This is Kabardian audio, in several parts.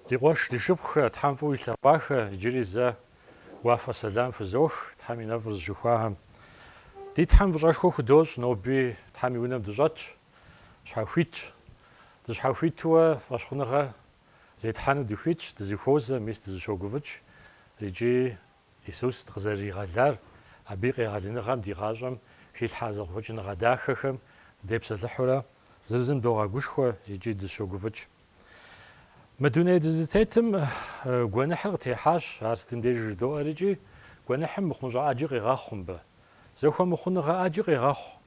Дигъуэш, ди шыпхъхэ, Тхьэм фӀыуэ илъэхъуахэ, иджыри зэ уафэ сэлам фызох, Тхьэм и нэфӀыр зыщыхуахэм. Ди Тхьэм фӀыщӀэшхуэ худощӀ, ноби Тхьэм и унэм дыщӀэтщ, щхьэхуитщ. Дыщхьэхуитууэ фӀэщхъуныгъэр зетхьэну дыхуитщ, дызыхуозэ, мис дызыщогуфӀыкӀ. Иджы Исус къызэригъэлар, абы и къегъэлыныгъэм ди гъащӀэм хилъхьа зэхъуэкӀыныгъэ дахэхэм дыдепсэлъыхьурэ зыр догъэгушхуэ, иджы дыщогуфӀыкӀ. Мы дуней дызытетым гуэныхьыр къытехьащ, ар сытым деж жыдоӀэр икӀи, гуэныхьым мыхъунщӀэ Ӏэджи къегъэхъу мыбы. Зэхуэмыхъуныгъэ Ӏэджи къегъэхъу.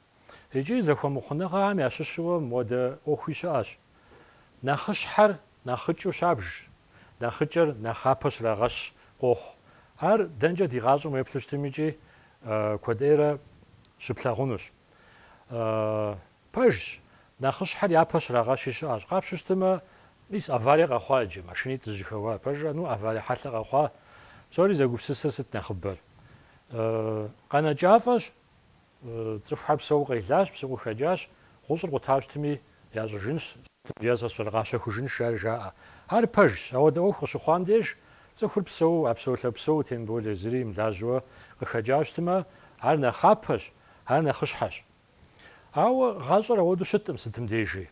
ИкӀи зэхуэмыхъуныгъэм ящыщу мыуэдэ Ӏуэхуи щыӀэщ. Нэхъыщхьэр нэхъыкӀыу щабж, нэхъыкӀэр нэхъапэ щрагъэщ къохъу. Ар дэнкӀэ ди гъащӀэм уеплъу щытым икӀи куэд Ӏейрэ щыплъагъунущ. Пэжщ, нэхъыщхьэр япэ щрагъэщи щыӀэщ. Къапщу щытымэ, мис аварие къэхъуа иджы, машинитӀ зыжьэхэуа. Пэжрэ, аварие хьэлъэ къэхъуа. Псори зэгупсысыр сыт нэхъыбэр? Къэнэкӏафӏэщ, цӏыхухьэр псэуу къелащ, псыӏуу хэкӏащ, гъущӏыр къутауэ щытми ящӏыжынщ, щӏэрыгъащэхужынщ, жаӏэ. Ар пэжщ, ауэдэ ӏуэху къыщыхъуам деж, цӏыхур псэуу, псэулъэ псэуу, тем более зыри мылажьэуэ къыхэкӏауэ щытымэ, ар нэхъапэщ, ар нэхъыщхьэщ. Ауэ гъащӏэр ауэдэу щытӏым сытым дежи.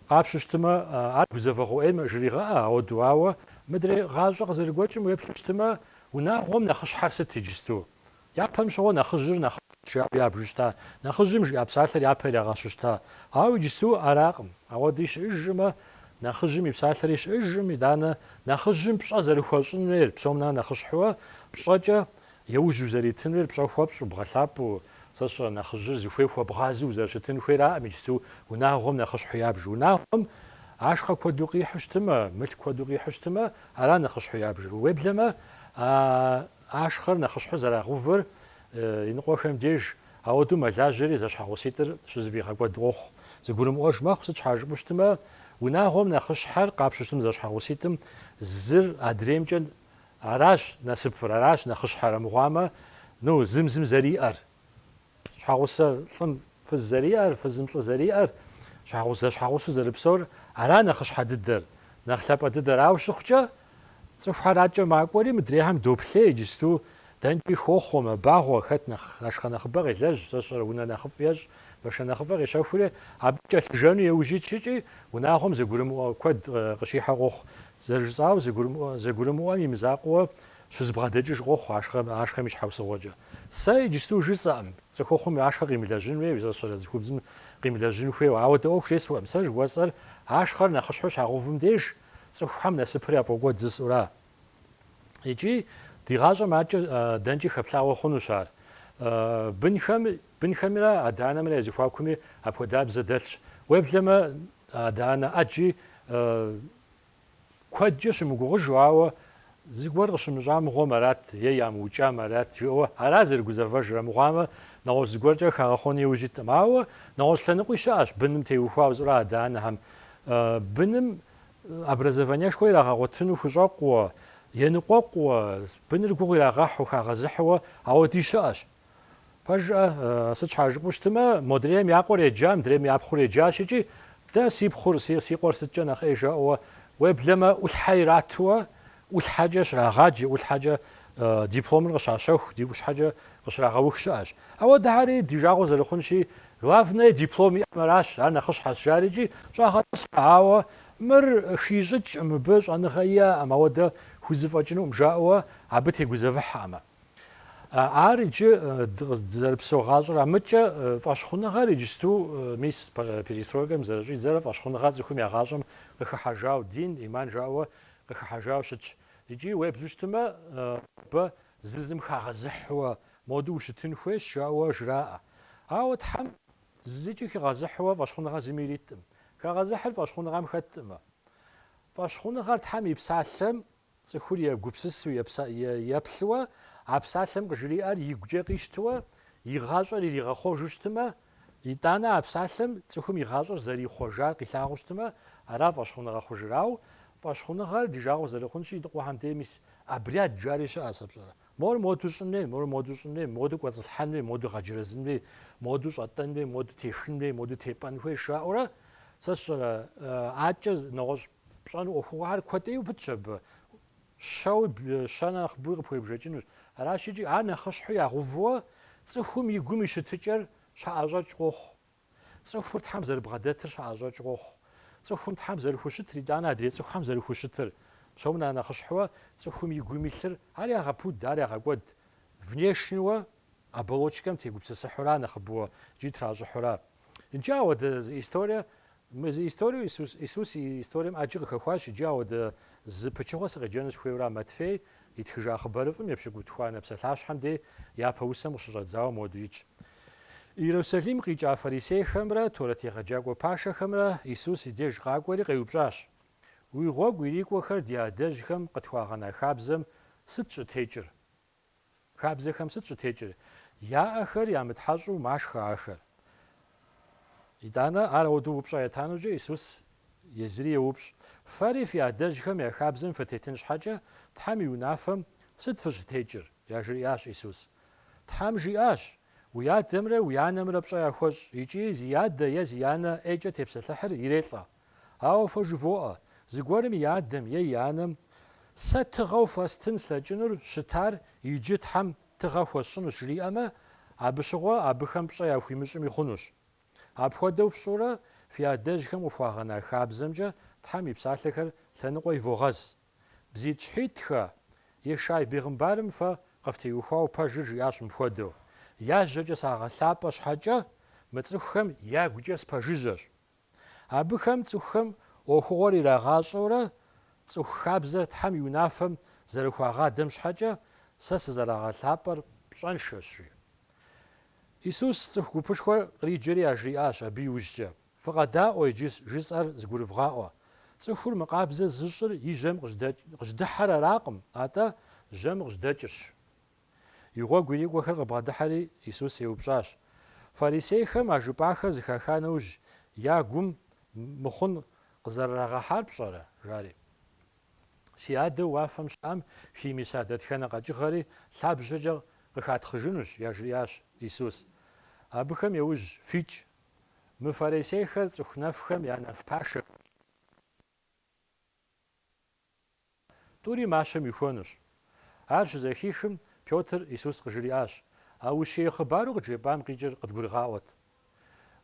Къапщу щытымэ, ар гузэвэгъуэ ӏеймэ жригъэӏэ, ауэду, ауэ мыдрей гъащӏэ къызэрыгуэкӏым уеплъу щытымэ, унагъуэм нэхъыщхьэр сыт иджысту? Япэм щыгъуэ нэхъыжьыр нэхъыжь ябжу щыта, нэхъыжьым жиӏа псалъэр япэ ирагъэщу щыта. Ауэ иджысту аракъым. Ауэди щыӏэжмэ, нэхъыжьым и псалъэри щыӏэжым, итӏанэ нэхъыжьым пщӏэ зэрыхуэщӏын хуейр, псом нэ нэхъыщхьэуэ, пщӏэкӏэ еужьу зэритын хуейр, пщӏэ хуэпщӏу, бгъэлъапӏэу, сэ щӏэ нэхъыжьыр зыхуей хуэбгъазэу узэрыщытын хуейраӏым, иджысту унагъуэм нэхъыщхьу ябжу. Унагъуэм ашхъэ куэду къихьу щытымэ, мылъку куэду къихьу щытымэ, ара нэхъыщхьу ябжыр. Уеблэмэ, ашхъэр нэхъыщхьу зэрагъэувыр и ныкъуэхэм деж ауэду мэлажьэри зэщхьэгъуситӏыр щызэфӏигъэкӏуэд къохъу. Зыгурымыӏуэж мэхъу, сыт щхьа жыпӏэу щытымэ, унагъуэм нэхъыщхьэр къапщу щытым зэщхьэгъуситӏым зыр адреймкӏэ аращ насыпыр, аращ нэхъыщхьэр, армыхъуамэ, зым зэриӏэр. Щхьэгъусэ лӏым фыз зэриӏэр, фызым лӏы зэриӏэр, зэщхьэгъусу зэрыпсэур, ара нэхъыщхьэ дыдэр, нэхъ лъапӏэ дыдэр. Ауэ щыхъукӏэ, цӏыхухьэр атчӏэ макӏуэри мыдрейхэм доплъей, иджысту дэнкӏи хохъуэ, мэбагъуэ, хэт ашхъэ нэхъыбэ къелэжь, сэ щӏэрэ унэ нэхъыфӏ ещӏ, башэ нэхъыфӏэ къещэхури, абы кӏэлъыжэну еужьи щыӏэкӏи, унагъуэм зэгурымыӏуэ куэд къыщихьэ къохъу. Зэрыжысӏауэ зэгурымыӏуэм и мызакъуэ щызбгъэдэкӏыж къохъу ашхэм и щхьэусыгъуэкӏэ. Сэ иджысту жысӏэӏым, цӏыхухъум ашхэр къимылэжьын хуей, сэ щӏэрэ цӏыхубзым къимылэжьын хуейуэ, ауэдэ ӏуэху жесӏуэӏым. Сэ жыхуэсӏэр ашхэр нэхъыщхьэу щагъэувым деж цӏыхухьэм насыпыр яфӏокӏуэд зысӏэура. Икӏи ди гъащӏэм атчӏэ дэнкӏи хэплъагъуэ хъунущ ар. Бынхэмрэ адэ-анэмрэ языхуакуми апхуэдабзэ дэлъщ. Уеблэмэ, адэ-анэ ӏэджи куэдкӏэ щымыгугъыжу, ауэ зыгуэр къыщымыщӏа мыгъуэм арат, ямыукӏам арат жиӏэуэ, ара зэрыгузэвэжыр. Армыхъуамэ, нэгъуэщӏ зыгуэркӏэ хагъэхъуэну иужьитӏым. Ауэ нэгъуэщӏ лъэныкъуи щыӏэщ быным теухуауэ зыӏура адэ-анэхэм. Быным образованиешхуэ ирагъэгъуэтыну хущӏэкъуэ, еныкъуэкъуэ, быныр гугъу ирагъэхьу, хагъэзыхьуэ, ауэди щыӏэщ. Пэжымэ, сыт щхьа жыпӏэу щытымэ, модрейм я къуэр еджа, мыдрейм я пхъур еджащ икӏи, дэ си къуэр сыткӏэ нэхъ ӏей жаӏэуэ, уеблэмэ ӏулъхьэ иратууэ, ӏулъхьэкӏэ щрагъаджи, ӏулъхьэкӏэ дипломыр къыщащэху, ди ӏулъхьэкӏэ къыщрагъэух щыӏэщ. Ауэдэхьэри ди жагъуэ зэрыхъунщи, главное диплом иӏэм аращ, ар нэхъыщхьэщ жари икӏи щӏагъэтӏысхьэ, ауэ мыр хищӏыкӏ, мыбы щӏэныгъэ иӏэӏым, ауэдэ хузэфӏэкӏынуӏым жаӏэуэ, абы тегузэвыхьӏымэ. Ар иджы зэрыпсэу гъащӏэр амыкӏэ фӏэщхъуныгъэр иджысту мис перестройкэм зэрыщӏидзэрэ фӏэщхъуныгъэр цӏыхум я гъащӏэм къыхыхьэжауэ, дин, иман жаӏэуэ къыхыхьэжауэ щытщ. Икӏи уеблэу щытымэ, абы зыр хагъэзыхьуэ, моду ущытын хуейщ жаӏэуэ жраӏэ. Ауэ Тхьэм зыкӏи хигъэзыхьуэ фӏэщхъуныгъэ зыми ириткъым. Хагъэзыхьыр фӏэщхъуныгъэм хэттӏымэ. Фӏэщхъуныгъэр Тхьэм и псалъэм цӏыхур егупсысу еплъыуэ, а псалъэм къыжриӏэр игукӏэ къищтыуэ, и гъащӏэр иригъэхъуэжу щытымэ, итӏанэ а псалъэм цӏыхум и гъащӏэр зэрихъуэжар къилъагъуу щытымэ, ара фӏэщхъуныгъэ хъужыр. Ауэ фӏэщхъуныгъэр ди жагъуэ зэрыхъунщи, и ныкъуэхэм де мис обряд жари щыӏэ, сэ пщӏэрэ. Мор моду щӏын хуей, моду кӏуэцӏылъхьэн хуей, моду гъэджэрэзын хуей, моду щӏэтӏэн хуей, моду техын хуей, моду тепӏэн хуей жаӏэурэ, сэ сщӏэрэ, атчӏэ нэгъуэщӏ пщӏэну ӏуэхугъуэхьэр куэдӏей упытщ абы. Щэ нэхъ бгуи къыпхуебжэкӏынущ. Аращ иджы ар нэхъыщхьэу ягъэувууэ цӏыхум и гум и щытыкӏэр щыӏэщӏэкӏ къохъу. Цӏыхур Тхьэм зэрыбгъэдэтыр щыӏэщӏэкӏ къохъу. Цӏыхум Тхьэм зэрыхущытыр, итӏанэ адрей цӏыхухэм зэрыхущытыр, псом нэхъыщхьэуэ цӏыхум и гум илъыр ар ягъэпуд, ар ягъэкӏуэд. Внешнеуэ оболочкэм тегупсысыхьура нэхъыбэуэ икӏи тращӏыхьура. Иджы ауэдэ зы историе, мы зы историю Исус и историем ӏэджи къыхэхуащ, иджы ауэдэ зы пычыгъуэ сыкъеджэну сыхуейура. Матфей итхыжа хъыбарыфӏым епщыкӏутхуанэ псалъащхьэм дей япэ усэм къыщыщӏэдзауэ моду икӏ. Иерусалим къикӏа фарисейхэмрэ Торэт егъэджакӏуэ пашэхэмрэ Исус и деж къакӏуэри къеупщӏащ: «Уи гъуэгу ирикӏуэхэр ди адэжьхэм къытхуагъэна хабзэм сыт щӏытекӏыр?» Хабзэхэм сыт щӏытекӏыр? Яӏэхэр ямытхьэщӏу машхэ ахэр. ИтӀанэ ар ауэдэу упщӏэ етанукӏэ Исус езыри еупщӏ: «Фэри фи адэжьхэм я хабзэм фытетын щхьэкӏэ Тхьэм и унафэм сыт фыщытекӏыр?» Яжриӏащ Исус. Тхьэм жиӏащ: «Уи адэмрэ уи анэмрэ пщӏэ яхуэщӏ, икӏи зи адэ е зи анэ ӏейкӏэ тепсэлъыхьыр ирелӏэ. Ауэ фо жывоӏэ, зыгуэрым и адэм е и анэм сэ тыгъэу фӏэстын слъэкӏынур щытар иджы Тхьэм тыгъэ хуэсщӏынущ жриӏэмэ, абы щыгъуэ абыхэм пщӏэ яхуимыщӏми хъунущ. Апхуэдэу фщӏурэ фи адэжьхэм къыхуагъэна хабзэмкӏэ Тхьэм и псалъэхэр лъэныкъуэ ивогъэз. Бзит щхьитхэ Ешай бегъымбарым фэ къыфтеухуауэ пэжыр жиӏащ мыпхуэдэу: «Яжьэкӏэ сагъэлъапӏэ щхьэкӏэ мы цӏыхухэм ягукӏэ спэжыжьэщ». Абыхэм цӏыхухэм ӏуэхугъуэр ирагъащӏэурэ цӏыху хабзэр Тхьэм и унафэм зэрыхуагъадэм щхьэкӏэ сэ сызэрагъэлъапӏэр пщӏэншэщ. Исус цӏыху гупышхуэр къриджэри яжриӏащ абы иужькӏэ: «Фыкъэдаӏуэ иджы жысӏэр зыгурывгъаӏуэ. Цӏыхур мы къабзэ зыщӏыр и жьэм къыжьдыхьэр аракъым, атӏэ жьэм къыжьдэкӏырщ». И гъуэгу ирикӏуэхэр къыбгъэдыхьэри Исус еупщӏащ: «Фарисейхэм а жыпӏахэр зыхаха нэужь я гум мыхъун къызэрырагъэхьар пщӏэрэ?» жари. «Си адэу уафэм щыӏэм химыса дэтхэнэ къэкӏыгъэри лъабжьэкӏэ къыхатхъыжынущ», яжриӏащ Исус. Абыхэм еужь: «Фикӏ, мы фарисейхэр цӏыху нэфхэм я нэф пашэ тӏури мащэм ихуэнущ». Ар щызэхихым, Пётр Исус къыжриӏащ: «А ущией хъыбару къыджепӏам къикӏыр къыдгурыгъаӏуэт».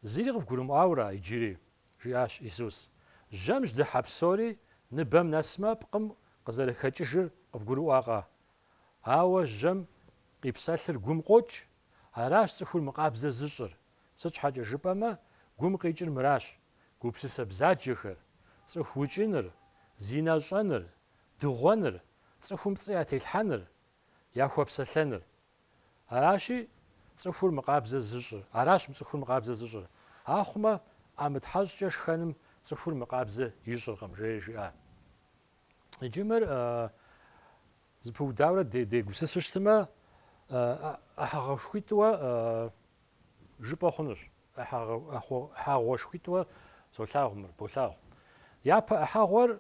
«Зыри къывгурымыӏуауэра иджыри?» жиӏащ Исус. «Жьэм жьдыхьэ псори ныбэм нэсмэ, пкъым къызэрыхэкӏыжыр къывгурыӏуакъэ? Ауэ жьэм къипсэлъыр гум къокӏ. Аращ цӏыхур мы къабзэ зыщӏыр. Сыт щхьэкӏэ жыпӏэмэ, гум къикӏыр мыращ: гупсысэ бзаджэхэр, цӏыху укӏыныр, зи нэ щӏэныр, дыгъуэныр, цӏыхум пцӏы ятелъхьэныр, яхуэпсэлъэныр. Аращ цӏыхур мы къабзэ зыщӏыр. Ахъумэ, ӏэмытхьэщӏкӏэ шхэным цӏыхур мы къабзэ ищӏыркъым», жиӏа. Иджы мыр зыпыудауэ дегупсысу щытымэ, ӏыхьэгъуэшхуитӏуэ жыпӏэ хъунущ. ӏыхьэгъуэшхуитӏуэ болъагъу. Япэ ӏыхьэгъуэр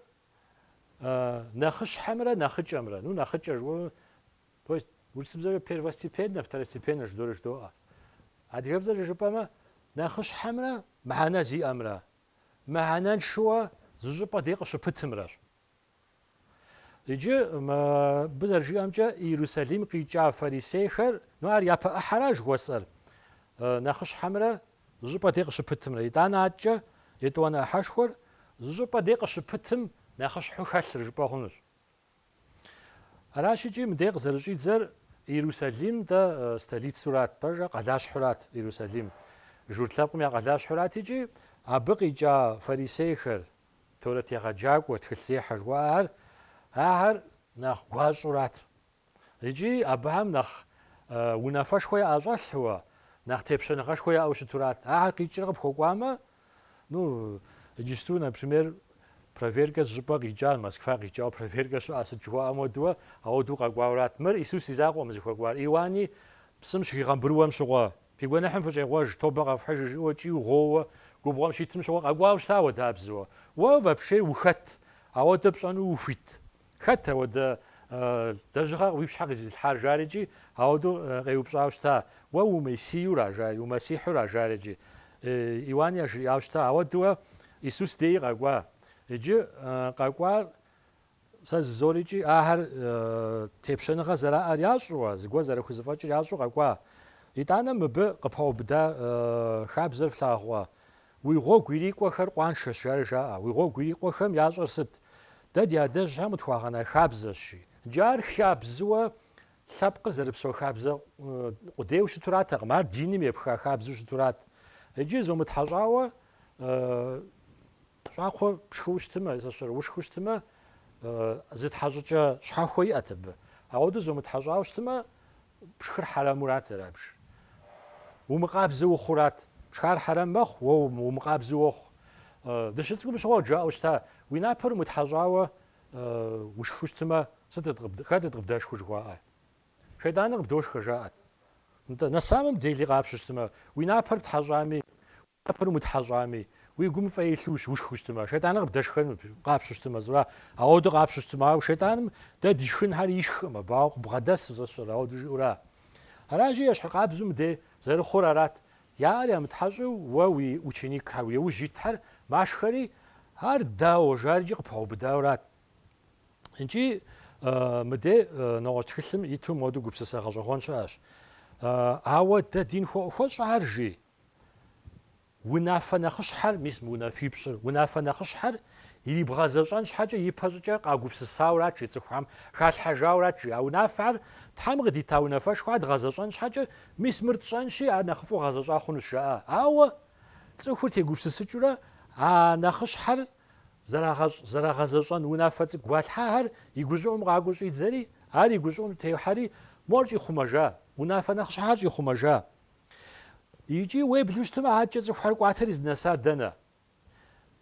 нэхъыщхьэмрэ нэхъыкӏэмрэ. Нэхъыкӏэ жыпӏэу, то есть урысыбзэрэ первостепенно, второстепенно жыдоӏэ. Адыгэбзэр жыпӏэмэ, нэхъыщхьэмрэ мыхьэнэ зиӏэмрэ, мыхьэнэншэуэ зы щӏыпӏэ дей къыщыпытымрэщ. Иджы мыбы зэрыжиӏэмкӏэ Иерусалим къикӏа фарисейхэр, ар япэ ӏыхьэра жыхуэсӏэр, нэхъыщхьэмрэ зы щӏыпӏэ дей къыщыпытымрэ. Итӏанэ адэкӏэ етӏуанэ ӏыхьэшхуэр зы щӏыпӏэ дей къыщыпытым нэхъыщхьу хэлъыр жыпӏэ хъунущ. Аращ икӏи мыдей къызэрыщӏидзэр Иерусалим дэ столицурат, пэжа къалащхьурат Иерусалим. Жур лъэпкъым я къалащхьурат икӏи абы къикӏа фарисейхэр, Торэт егъэджакӏуэ, тхылъ жыхуаӏэр, ахэр нэхъ гуащӏурат. Икӏи абыхэм нэхъ унафэшхуэ яӏэщӏэлъууэ, нэхъ тепщэныгъэшхуэ яӏэу щытурат. Ахэр къикӏыр къыпхуэкӏуамэ, иджысту, например, проверкэ зыщӏыпӏэ къикӏа, Москва къикӏауэ проверкэ щыӏэ, сыт жыхуаӏэм хуэдэуэ, ауэдэу къэкӏуаурат. Мыр Исус и закъуэм зыхуэкӏуар. Иуани псым щыхигъэмбырууэм щыгъуэ, фи гуэныхьым фыщӏегъуэж, тобэ къэфхьыж жыӏэуэ кӏий угъууэ, губгъуэм щитым щыгъуэ къэкӏуауэ щыта уэдабзэуэ. Уэ вообще ухэт? Ауэдэ пщӏэну ухуит? Хэт ауэдэ лэжьыгъэр уи щхьэ къызилъхьар жари икӏи ауэдэу къеупщӏауэ щыта? Уэ умесиюра жари, умэсихьура жари икӏи. Иуани яжриӏауэ щыта. Ауэдууэ Исус деи къэкӏуа. يجي قاقوار سازوريجي آخر تبشنها زراعة ياشوا زقوا زراعة خزفات ياشوا قاقوا يتانا مب قبوا بدا خابزر فلاغوا ويغو قيريقوا خر قوان ششار جاء ويغو قيريقوا خم ياشر ست داد يادج هم تواغنا خابزشي جار خابزوا سابق زربسو خابزة قديوش ترات غمار ديني ميبخا خابزوش ترات يجي زوم تحجاوا شاخو بشوشتما إذا شر وشوشتما زيت حاجة شحاخوي أتب عودو زوم تحجاوا شتما بشخر حرام مرات زرابش ومقابزو خورات بشخر حرام مخ ومقابزو خ دشتكم بشغل جاء وشتا وينا بر متحجاوا وشوشتما ستتغب خاتتغب داش خوجوا شيطان بدوش خجاءت انت نسامم ديلي غابشتما وينا بر تحجامي بر متحجامي ويقوم فايلوش وش خوشتما شيطان بداش خن غابشتما زرا عود غابشتما وشيطان دا ديشن هر يشخما باق بغدس زشرا عود جورا هراجي اش قابزم دي زر خورارات يا متحجو ووي وچيني كاوي وجيتر ماشخري هر داو جارجي قبو بداورات انجي مدي نوغتخلم يتو مودو غوبسسا غجوخون شاش عاود دا دين خو شارجي ونافا نخش حر ميس منافي بشر ونافا نخش حر يلي بغازشان حاجه يباجا قاغوبسسا ورات يصحام خاص حاجه ورات او نافر تام غدي تاو نفاش خاد غازشان حاجه ميس مرتشان شي انا خفو غازشا خونشا او تصخوتي غوبسسجورا نخش حر زراغازشان ونافت غوالحار يغوجوم غاغوش يزري هاري يغوجوم تيحري مورجي خمجا ونافا نخش حاجه خمجا يجي ويبلوشتما حاجه زخر قواتر زنسار دنا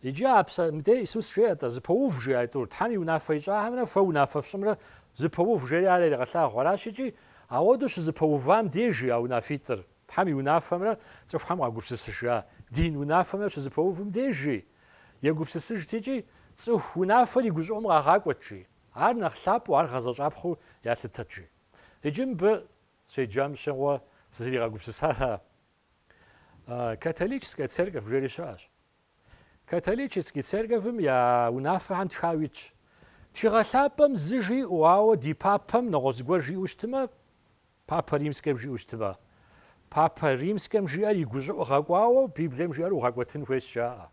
يجي ابس مدي يسوس شيء زبوف جاي تور تامي ونافا جاهمنا فونافا فشمره زبوف جاي على غسلا غراشجي عودش زبوفام ديجي او نافيتر تامي ونافا مره زفهم غوبسسشا دين ونافا مره زبوفم ديجي يغوبسسج تيجي صح ونافا يغوزوم غاقوتشي ار نخلاب وار غزاجابخو ياتتجي يجيم ب سيجام شوا زري غوبسسها كاثوليكسكая церковь же решаешь. Католическая церковь я унафахан тхавич. Тхигалапам зижи уао ди папам ногозгор жи уштма папа римским жи уштма. Папа римским жи ари гужо гагуао библием жи ару гагватин хуэсча.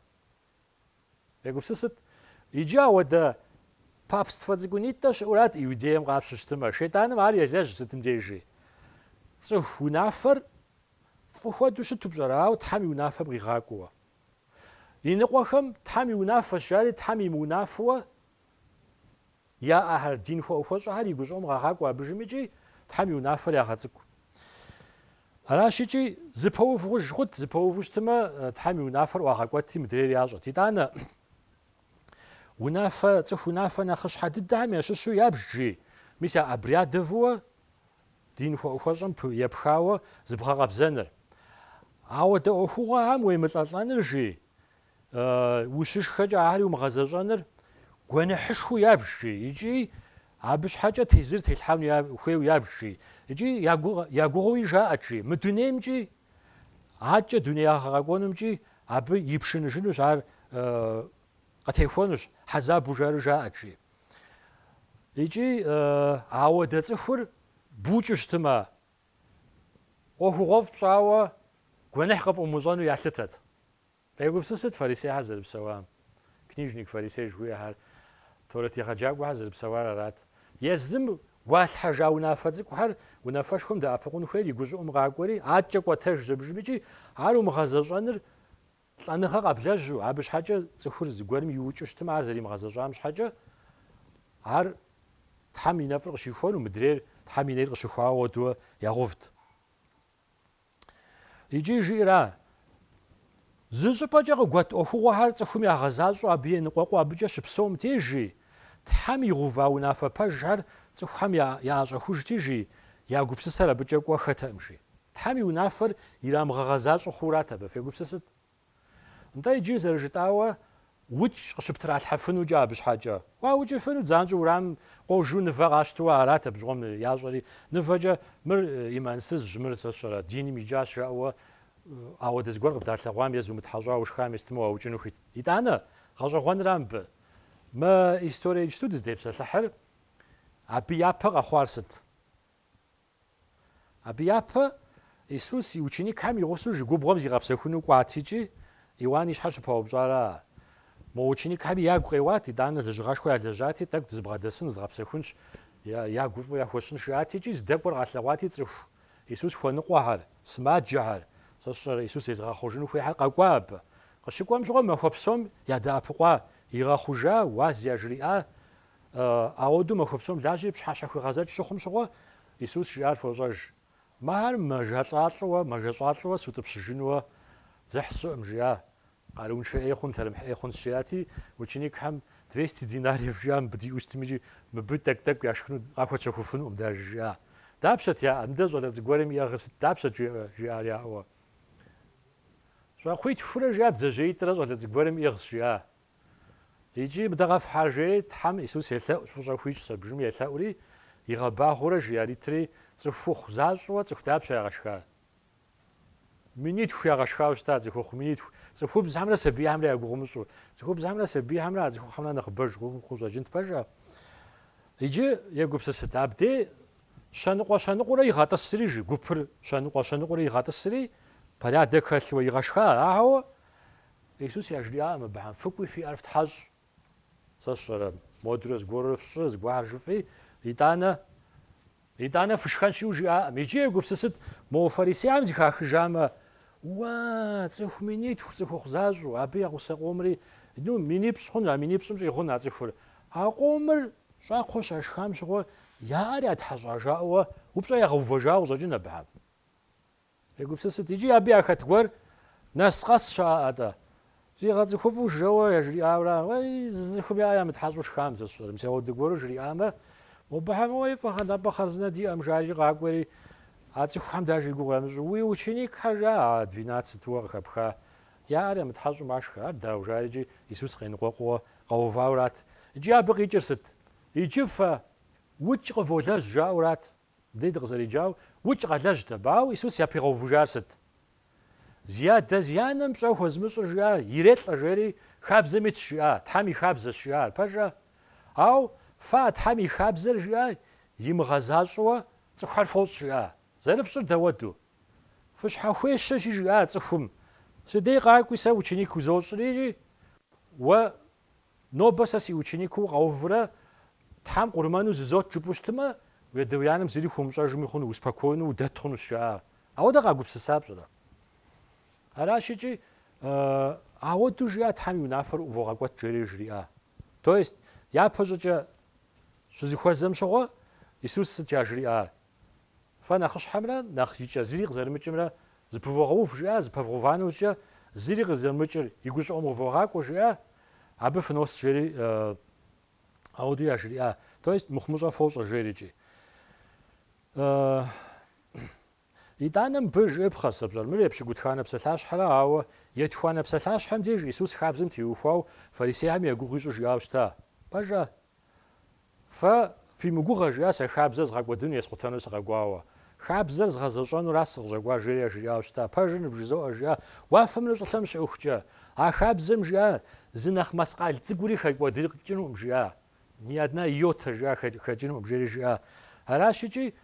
Я гупсысыт иджао да папство зигуниташ урат иудеям гапшуштма. Шейтаным ари язж зытым дежи. Цхунафар فخوادوش تبجراو تحمي ونافة بغيغاقوا ينقوخم تحمي ونافة شاري تحمي منافوة يا أهل دين خو خوش هاري يقوزوم غاقوا بجميجي تحمي ونافة يا غازكو هراشيجي زبوف وش غد زبوف تما تحمي ونافة وغاقوا تيم درير ياجو تيدانا ونافة تخ ونافة ناخش حد دعم يششو يابجي ميسا أبرياد دفوة دين خو خوشم يبخاوة زبغا بزنر عود أخوها هم ويمتلطانر جي وشش خجا عالي ومغازجانر قوانا حشو يابجي يجي عبش حاجة تهزر تلحاون يخويو يابجي يجي ياقوغوي جاءتجي مدونيم جي عاجة دنيا غاقوانم جي عب يبشنجنوش عار قتيخونوش حزاب وجار جاءتجي يجي عود تخور بوجشتما أخوغوف بشاوة قوانحقب أموزانو يحلتت فيقول بسست فارسي حزر بسوام كنيجنيك فارسي جوية حال تورتي خجاق وحزر بسوار رات يزم والحا جاو نافذك وحر ونافشكم دا أبقون خير يقوزو أمغاقوري عاجك وتجزب جبيجي عارو مغازجانر لأنها قبلجو عابش حاجة تخور زقوارم يوجشتما عزري مغازجان مش حاجة عار تحمي نفرق شيخون ومدرير تحمي نيرق شيخوا ودو يغفت يجي جيرا زوج باجا قوات أخوة هارت أخومي أغزازو أبيه نقوقو أبجا شبسوم تيجي تحمي غوفاو نافا باجار تخوم ياجا خوش تيجي يا قبسسر أبجا قوة ختمشي تحمي ونافر يرام غزازو خوراتا بفي قبسست انتا يجي زرجتاوا وش قشبترا الحفنو جابش حاجة ووجه فنو زانجو ورام قوجو نفا غاشتوا عراتا بجغم ياجري نفا مر إيمانسز جمر تشرا ديني ميجاش رأوا عود زغور قبدار لغوام يزو متحجا وش خام يستموا وجنو خيت يتانا غاجا غون رام ما история иджту дыздепсэлъыхьыр абы япэ къэхъуар сыт? Абы япэ Иисус и ученикхэм и гъусэу жыгубгъуэм зигъэпсэхуну кӏуатикӏи Иоанн и щхьэр щыпэупщӏара. Мо ученикхэми ягу къеуат, итӏанэ лэжьыгъэшхуэ ялэжьати, тӏэкӏу дызбгъэдэсын, зыгъэпсэхунщ, ягу фӏыуэ яхуэщын жиӏатикӏи здэкӏуэр къалъэгъуати цӏыху Иисус хуэныкъуэхьэр, сымаджэхьэр, сэ сщӏэрэ Иисус езыгъэхъужыну хуейхьэр къэкӏуа абы. Къыщыкӏуэм щыгъуэ махуэ псом ядэӏэпыкъуа, игъэхъужа, уаз яжриӏа, ауэду махуэ псом лажьи пщхьэщхьэ хуигъэзэкӏ щыхъум щыгъуэ Иисус жиӏар фощӏэж. Махэр мэжэщӏалӏэуэ сутӏыпщыжынуэ дзыхь сщӏыӏым жиӏа. Къарууншэ ӏей хъун, лъэрымыхь ӏей хъун сщиӏати, ученикхэм 200 динариев жиӏа мыбы диӏэу щытымичӏи, мыбы тӏэкӏу яшхыну къахуэчэхуфынуӏым дажи жиӏа. Дапщэт яӏэ? Мыдэ щӏалэ зыгуэрым иӏэгъыр сыт? Дапщэт жиӏар яӏэуэ? Щӏакхъуий тхурэ жиӏа, бдзэжьеитӏрэ щӏалэ зыгуэрым иӏыгъщ жиӏа. Иджы мыдэ къэфхьа жери Тхьэм Иисус елъэӏу, фӏыщӏэхуищ сабжым елъэӏури, игъэбагъуэрэ жиӏэритри цӏыхухъу защӏэуэ цӏыху дапщэ ягъэшхар? Минитху ягъэшхауэ щыта цӏыхухъу, минитху. Цӏыхубзхэмрэ сабийхэмрэ я гугъумыщӏу. Цӏыхубзхэмрэ сабийхэмрэ а цӏыхухъумрэ нэхъыбэж къыщӏэкӏынт пэжа. Иджы егупсысыт абдей щэныкъуэ-щэныкъуурэ игъэтӏысри гупыр щэныкъуэ-щэныкъуурэ игъэтӏысри порядок хэлъууэ игъэшха. Ауэ Иисус яжриӏаӏым абыхьэм: фыкӏуи фиӏэр фтхьэщӏ. Сэ сщӏэрэ модурэ зыгуэрурэ фщӏы, зыгуэр жыфӏи, итӏанэ фышхэнщиу жиӏаӏым. Иджы егупсысыт, мо фарисеям зихахыжамэ, уа, цӏыху минитху, цӏыхухъу защӏэу, абы я гъусэ къомри, минипщӏ хъун, а минипщӏым щӏигъун а цӏыхур. А къомыр щӏакхъуэ щашхам щыгъуэ яӏэр ятхьэщӏа жаӏэуэ упщӏэ ягъэувэжауэ къыщӏэкӏын абыхьэм. Егупсысыт, иджы абы яхэт гуэр нэс къэс щаӏэ-тӏэ. Зигъэцӏыхуфу жэуэ яжриӏауэрэ, уей, зыцӏыхум яӏэ ямытхьэщӏу шхам, сэ сщӏэрэ. Мис ауэдэ гуэру жриӏамэ, мобыхьэм уей напэ хъарзынэ диӏэм жари къакӏуэри, а цӏыхухэм дажи и гугъу ямыщӏу. Уи ученикхэр жаӏэ 12-уэ къыхэпха. Яӏэр ямытхьэщӏу машхэ. Ар дауэ жарикӏи Иисус къеныкъуэкъууэ къэувауэрат. Иджы абы къикӏыр сыт? Иджы фэ укӏ къыволэжь жаӏэурат. Дей дыкъызэриджауэ, укӏ къэлэжьт абы. Ауэ Иисус япигъэувыжар сыт? Зианэм пщӏэ хуэзмыщӏыр жиӏа, ирелӏэ жери хабзэми тщиӏа, Тхьэм и хабзэщ жиӏар, пэжа? Ауэ фэ Тхьэм и хабзэр жиӏа имыгъэзащӏэуэ цӏыхухьэр фощӏ жиӏа. Зэрыфщӏыр дэуэду. Фыщхьэхуещэщи жиӏа цӏыхум. Сыдей къакӏуи сэ ученик узощӏри, уэ нобэ сэ си ученикыу къэуврэ Тхьэм къурмэну зызот жыпӏэу щытымэ, уедэуянэм зыри хуумыщӏэжми хъуну, успокойну, удэт хъунущ жиӏа. Ауэдэ къагупсыса пщӏырэ. Аращикӏи ауэду жиӏа Тхьэм и унафэр увогъэкӏуэт жери жриӏа. То есть япэ щӏыкӏэ щызыхуэзэм щыгъуэ Иисус сыт яжриӏар? Фэ нэхъыщхьэмрэ нэхъ икӏэ зыри къызэрымыкӏымрэ зыпывогъэув жиӏа, зыпэвгъувану щӏыкӏэ зыри къызэрымыкӏыр и гущӏыӏум увогъакӏуэ жиӏа, абы фынос жери ауэду яжриӏа. То есть мыхъумыщӏэ фощӏэ жерикӏи. итӏанэ мыбы жепхъэ сэ пщӏэр, мыр епщыкӏутханэ псалъащхьэрэ, ауэ етхуанэ псалъащхьэм деж Иисус хабзэм теухуауэ фарисеям я гугъу ищӏу жиӏауэ щыта. Пэжа? Фэ фи мыгугъэ жиӏа, сэ хабзэр згъэкӏуэдыну ескъутэну сыкъэкӏуауэ. Хабзэр згъэзэщӏэнуращ сыкъыщӏэкӏуар жери жиӏауэ щыта. Пэжыр ныбжызоӏэ жиӏа. Уафэмрэ щӏылъэм щыӏыхукӏэ, а хабзэм жиӏа зы нэхъ мэскъал цӏыкӏури хэкӏуэдыкӏынуӏым жиӏа. Ни одна йота жиӏа хэкӏынуӏым жери жиӏа. Аращикӏи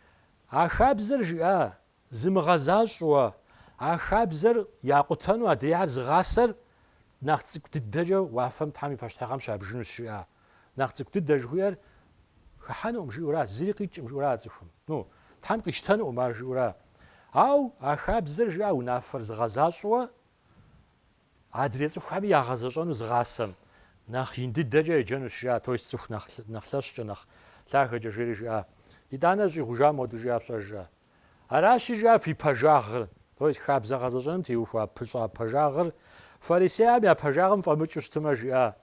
а хабзэр жиӏа зымыгъэзащӏэуэ, а хабзэр якъутэну адрейхьэр зыгъасэр нэхъ цӏыкӏу дыдэкӏэ уафэм Тхьэм и пащтыхьыгъэм щабжынущ жиӏа. Нэхъ цӏыкӏу дыдэ жыхуиӏэр хыхьэнуӏым жиӏэура, зыри къикӏым жиӏэура цӏыхум. Тхьэм къищтэнуӏым ар жиӏэура. Ауэ а хабзэр жиӏа унафэр зыгъэзащӏэуэ адрей цӏыхухэми ягъэзэщӏэну зыгъасэм нэхъ ин дыдэкӏэ еджэнущ жиӏа. То есть цӏыху нэхъ лъэщӏкӏэ, нэхъ лъагэкӏэ жери жиӏа. итӏанэ щӏигъужа моду жиӏа пщӏэр жиӏа. Аращи жиӏа фи пэжагъыр, то есть хабзэ гъэзэщӏэным теухуа пыщӏа пэжагъыр фарисеям я пэжагъым фӏэмыкӏыу щытымэ жиӏа.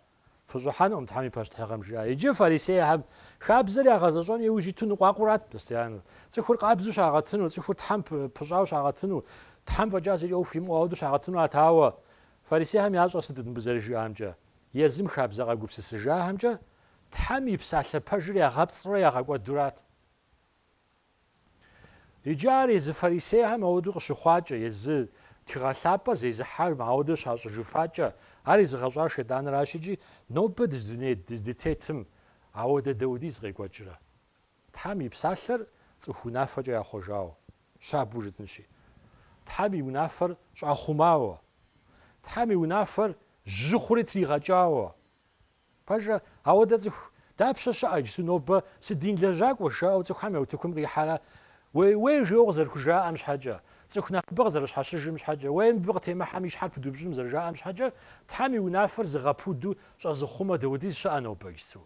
Фыщӏыхьэнуӏым Тхьэм и пащтыхьыгъэм жиӏа. Иджы фарисеям хабзэр ягъэзэщӏэн иужь иту ныкъуакъуэрат постоянно. Цӏыхур къабзэу щагъэтыну, цӏыхур Тхьэм пыщӏауэ щагъэтыну, Тхьэм фӏэкӏа зыри ӏуэху имыӏэу ауэду щагъэтынуӏат. Ауэ фарисеям ящӏэр сытыт мыбы зэрыжиӏамкӏэ? Езым хабзэ къэгупсысыжахэмкӏэ Тхьэм и псалъэ пэжыр ягъэпцӏрэ ягъэкӏуэдурат. Иджы ар езы фарисеям ауэду къыщыхъуакӏэ, езы тигъэлъапӏэ зезыхьар ауэдэу щащӏыжыфакӏэ ар изыгъэщӏар шэйтӏаныращ икӏи нобэ дыздытетым ауэдэ дэуди зыкъекӏуэкӏрэ. Тхьэм и псалъэр цӏыху унафэкӏэ яхъуэжауэ щабэу жытӏынщи. Тхьэм и унафэр щӏахъумауэ. Тхьэм и унафэр жьы хъури тригъэкӏауэ. Пэжэ ауэдэ цӏыху дапщэ щыӏэ иджыпсту нобэ сыдин лэжьакӏуэ жаӏэу цӏыхухэм я утыкум къихьэрэ уей жеуэ къызэрыхужаӏэм щхьэкӏэ, цӏыху нэхъыбэ къызэрыщхьэщыжым щхьэкӏэ, уей мыбы къытемыхьэм и щхьэр пыдупщӏым зэрыжаӏэм щхьэкӏэ, Тхьэм и унафэр зыгъэпуду щӏэзыхъумэ дэудиз щыӏэ нобэ иджыпсту.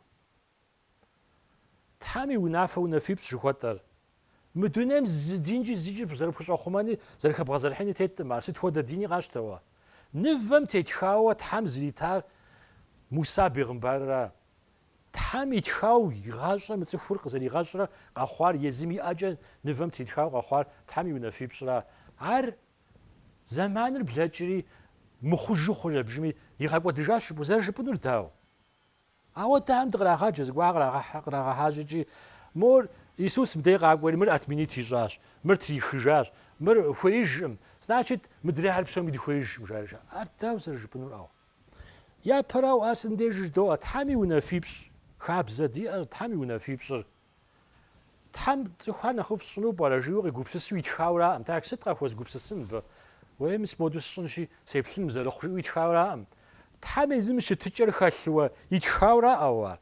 Тхьэм и унафэ унафипщӏ жыхуэтӏэр. Мы дунейм зы динкӏи зыкӏи зэрыпхущӏэхъумэни зэрыхэбгъэзэрыхьыни теттӏым ар. Сыт хуэдэ дини къащтэуэ. Нывэм тетхауэ Тхьэм зритар Муса бейгъымбарра. Тхьэм итхауэ игъащӏэ мы цӏыхур къызэригъэщӏрэ къэхъуар езым иӏэкӏэ нывэм тетхауэ къэхъуар Тхьэм и унафипщӏра. Ар зэманыр блэкӏри мыхъужу хъурэ бжыми игъэкӏуэдыжащ зэрыжыпӏэнур дауэ. Ауэ дэхэм дыкърагъэджэ, зыгуэр кърагъэхьэжьэкӏи мор Исус мыдей къакӏуэри мыр отменить ищӏащ, мыр трихыжащ, мыр хуеижкъым. Значит, мыдрехьэр псоми дыхуеижкъым жаӏэж. Ар дауэ зэрыжыпӏэнур ауэ. Япэрауэ ар сындеж жыдоӏэ Тхьэм и унафипщӏ хабзэ диӏэр, Тхьэм и унафипщӏыр. Тхьэм цӏыхухьэр нэхъыфӏ сщӏыну пӏэрэ жиӏэу къигупсысу итхауракъым. Сыт къахуэзгупсысын мыбы? Уей мис-моду сщӏынщи сеплъыным зэрыхъу жиӏэу итхауракъым. Тхьэм езым щытыкӏэр хэлъууэ итхауракъэу ар.